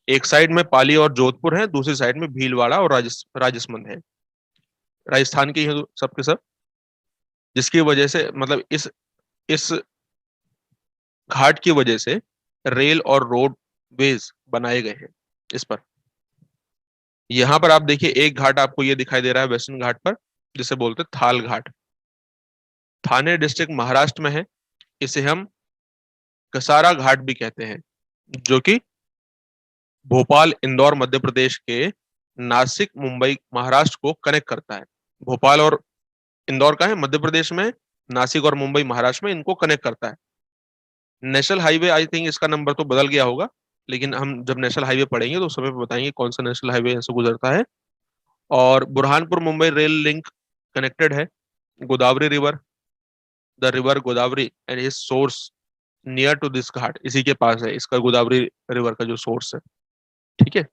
एक साइड में पाली और जोधपुर है, दूसरी साइड में भीलवाड़ा और राजसमंद है, राजस्थान के ही सब के सब। जिसकी वजह से मतलब इस घाट की वजह से रेल और रोड वेज बनाए गए हैं इस पर। यहां पर आप देखिए, एक घाट आपको ये दिखाई दे रहा है वेस्टर्न घाट पर, जिसे बोलते हैं थाल घाट। थाने डिस्ट्रिक्ट महाराष्ट्र में है। इसे हम कसारा घाट भी कहते हैं, जो कि भोपाल इंदौर मध्य प्रदेश के नासिक मुंबई महाराष्ट्र को कनेक्ट करता है। भोपाल और इंदौर का है मध्य प्रदेश में, नासिक और मुंबई महाराष्ट्र में, इनको कनेक्ट करता है। नेशनल हाईवे, आई थिंक इसका नंबर तो बदल गया होगा, लेकिन हम जब नेशनल हाईवे पढ़ेंगे तो उस समय पे बताएंगे कौन सा नेशनल हाईवे ऐसे गुजरता है। और Burhanpur Mumbai rail link connected है। Godavari river, the river Godavari and is source near to this ghat, इसी के पास है इसका, गोदावरी रिवर का जो सोर्स है। ठीक है,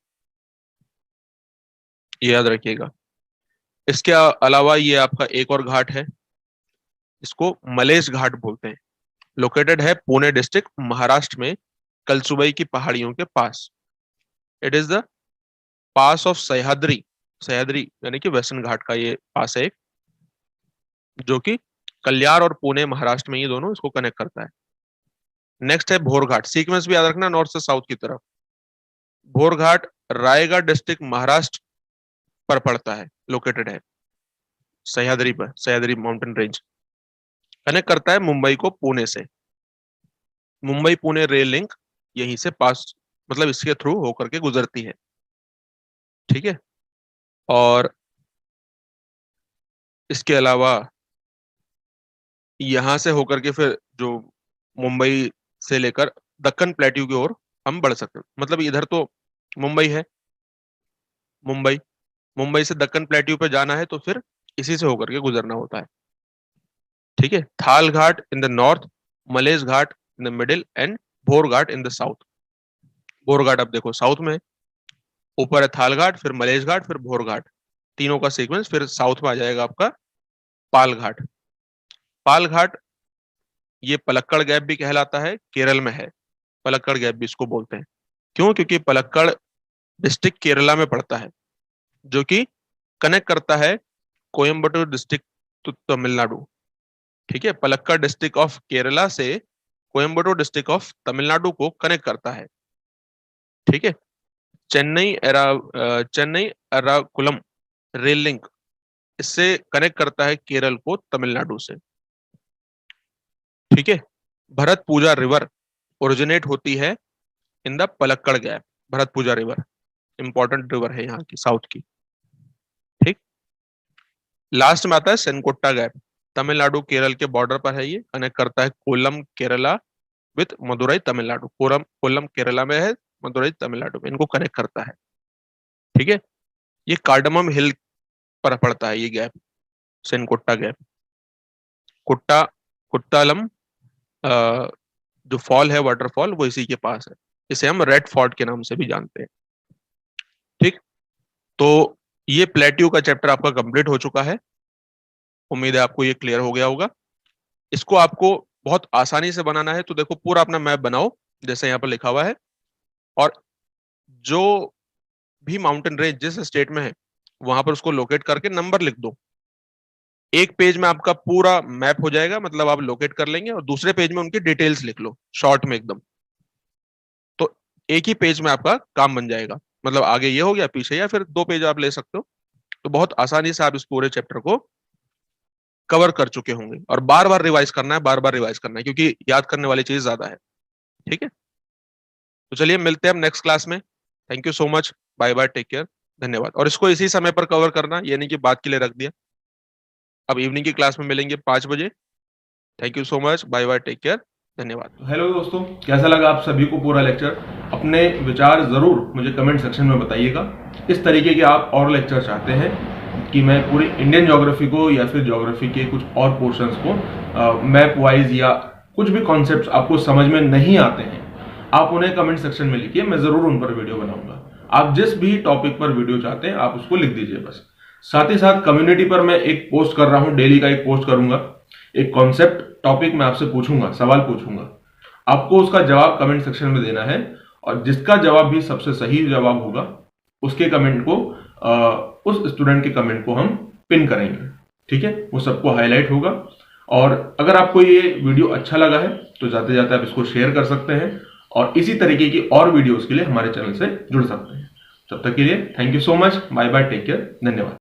ये याद रखिएगा। इसके अलावा ये आपका एक और घाट है, इसको मलेश घाट बोलते हैं। लोकेटेड है पुणे डिस्ट्रिक्ट महाराष्ट्र में, कलसुबई की पहाड़ियों के पास। It is the pass of Sahyadri, Sahyadri यानी कि वेस्टर्न घाट का ये पास है एक। जो कि कल्याण और पुणे महाराष्ट्र में, ये दोनों इसको कनेक्ट करता है। नेक्स्ट है भोरघाट, सीक्वेंस भी याद रखना नॉर्थ से साउथ की तरफ। भोरघाट रायगढ़ डिस्ट्रिक्ट महाराष्ट्र पर पड़ता है, लोकेटेड है सह्याद्री पर, सह्याद्री माउंटेन रेंज। कनेक्ट करता है मुंबई को पुणे से। मुंबई पुणे रेल लिंक यहीं से पास, मतलब इसके थ्रू होकर के गुजरती है, ठीक है। और इसके अलावा यहां से होकर के फिर जो मुंबई से लेकर दक्कन प्लेट्यू की ओर हम बढ़ सकते हैं। मतलब इधर तो मुंबई है, मुंबई मुंबई से दक्कन प्लेट्यू पे जाना है तो फिर इसी से होकर के गुजरना होता है, ठीक है। Thal ghat in the north, Malshej ghat in the middle and Bhor ghat in the south. भोर घाट अब देखो साउथ में, ऊपर है थाल घाट, फिर मलेश घाट, फिर भोर घाट, तीनों का सीक्वेंस फिर साउथ में आ जाएगा आपका पाल घाट। पाल घाट ये पलक्कड़ गैप भी कहलाता है, केरल में है, पलक्कड़ गैप भी इसको बोलते हैं। क्यों? क्योंकि पलक्कड़ डिस्ट्रिक्ट केरला में पड़ता है, जो कि कनेक्ट करता है कोयम्बटूर डिस्ट्रिक्ट टू तमिलनाडु, ठीक है। पलक्कड़ डिस्ट्रिक्ट ऑफ केरला से कोयम्बटूर डिस्ट्रिक्ट ऑफ तमिलनाडु को कनेक्ट करता है, ठीक है। चेन्नई एर्नाकुलम रेल लिंक इससे कनेक्ट करता है केरल को तमिलनाडु से, ठीक है। भरत पूजा रिवर ओरिजिनेट होती है in the Palakkad gap. Bharathapuzha river important river है यहाँ की, साउथ की, ठीक। लास्ट में आता है सेनकोट्टा गैप, तमिलनाडु केरल के बॉर्डर पर है, ये कनेक्ट करता है कोल्लम केरला विथ मदुरई तमिलनाडु। कोल्लम केरला में है, मदुरई तमिलनाडु में, इनको कनेक्ट करता है, ठीक है। ये कार्डमम हिल पर पड़ता है ये गैप, सेनकोट्टा गैप। कुट्टा कुट्टालम जो फॉल है, वाटरफॉल, वो इसी के पास है। इसे हम रेड फोर्ट के नाम से भी जानते हैं, ठीक। तो ये प्लेट्यू का चैप्टर आपका कंप्लीट हो चुका है। उम्मीद है आपको ये क्लियर हो गया होगा। इसको आपको बहुत आसानी से बनाना है, तो देखो पूरा अपना मैप बनाओ जैसे यहाँ पर लिखा हुआ है, और जो भी माउंटेन रेंज जिस स्टेट में है वहां पर उसको लोकेट करके नंबर लिख दो। एक पेज में आपका पूरा मैप हो जाएगा, मतलब आप लोकेट कर लेंगे, और दूसरे पेज में उनकी डिटेल्स लिख लो शॉर्ट में एकदम, तो एक ही पेज में आपका काम बन जाएगा। मतलब आगे ये हो गया, पीछे, या फिर दो पेज आप ले सकते हो। तो बहुत आसानी से आप इस पूरे चैप्टर को कवर कर चुके होंगे। और बार बार रिवाइज करना है, बार बार रिवाइज करना है, क्योंकि याद करने वाली चीज ज्यादा है, ठीक है। तो चलिए मिलते हैं हम नेक्स्ट क्लास में। Thank you so much, bye bye, take care, धन्यवाद। और इसको इसी समय पर कवर करना, ये नहीं कि बात के लिए रख दिया। अब इवनिंग की क्लास में मिलेंगे 5 बजे। Thank you so much, bye bye, take care, धन्यवाद। हेलो दोस्तों, कैसा लगा आप सभी को पूरा लेक्चर? अपने विचार ज़रूर मुझे कमेंट सेक्शन में बताइएगा। इस तरीके के आप और लेक्चर चाहते हैं कि मैं पूरी इंडियन ज्योग्राफी को या फिर ज्योग्राफी के कुछ और पोर्शंस को मैप वाइज, या कुछ भी कॉन्सेप्ट्स आपको समझ में नहीं आते हैं, आप उन्हें कमेंट सेक्शन में लिखिए, मैं ज़रूर उन पर वीडियो बनाऊंगा। आप जिस भी टॉपिक पर वीडियो चाहते हैं आप उसको लिख दीजिए बस। साथ ही साथ कम्युनिटी पर मैं एक पोस्ट कर रहा हूँ, डेली का एक पोस्ट करूंगा, एक कॉन्सेप्ट टॉपिक मैं आपसे पूछूंगा, सवाल पूछूंगा, आपको उसका जवाब कमेंट सेक्शन में देना है, और जिसका जवाब भी सबसे सही जवाब होगा उसके कमेंट को, उस स्टूडेंट के कमेंट को हम पिन करेंगे, ठीक है। वो सबको हाईलाइट होगा। और अगर आपको ये वीडियो अच्छा लगा है तो जाते जाते आप इसको शेयर कर सकते हैं, और इसी तरीके की और वीडियोस के लिए हमारे चैनल से जुड़ सकते हैं। तब तक के लिए thank you so much, bye bye, take care, धन्यवाद।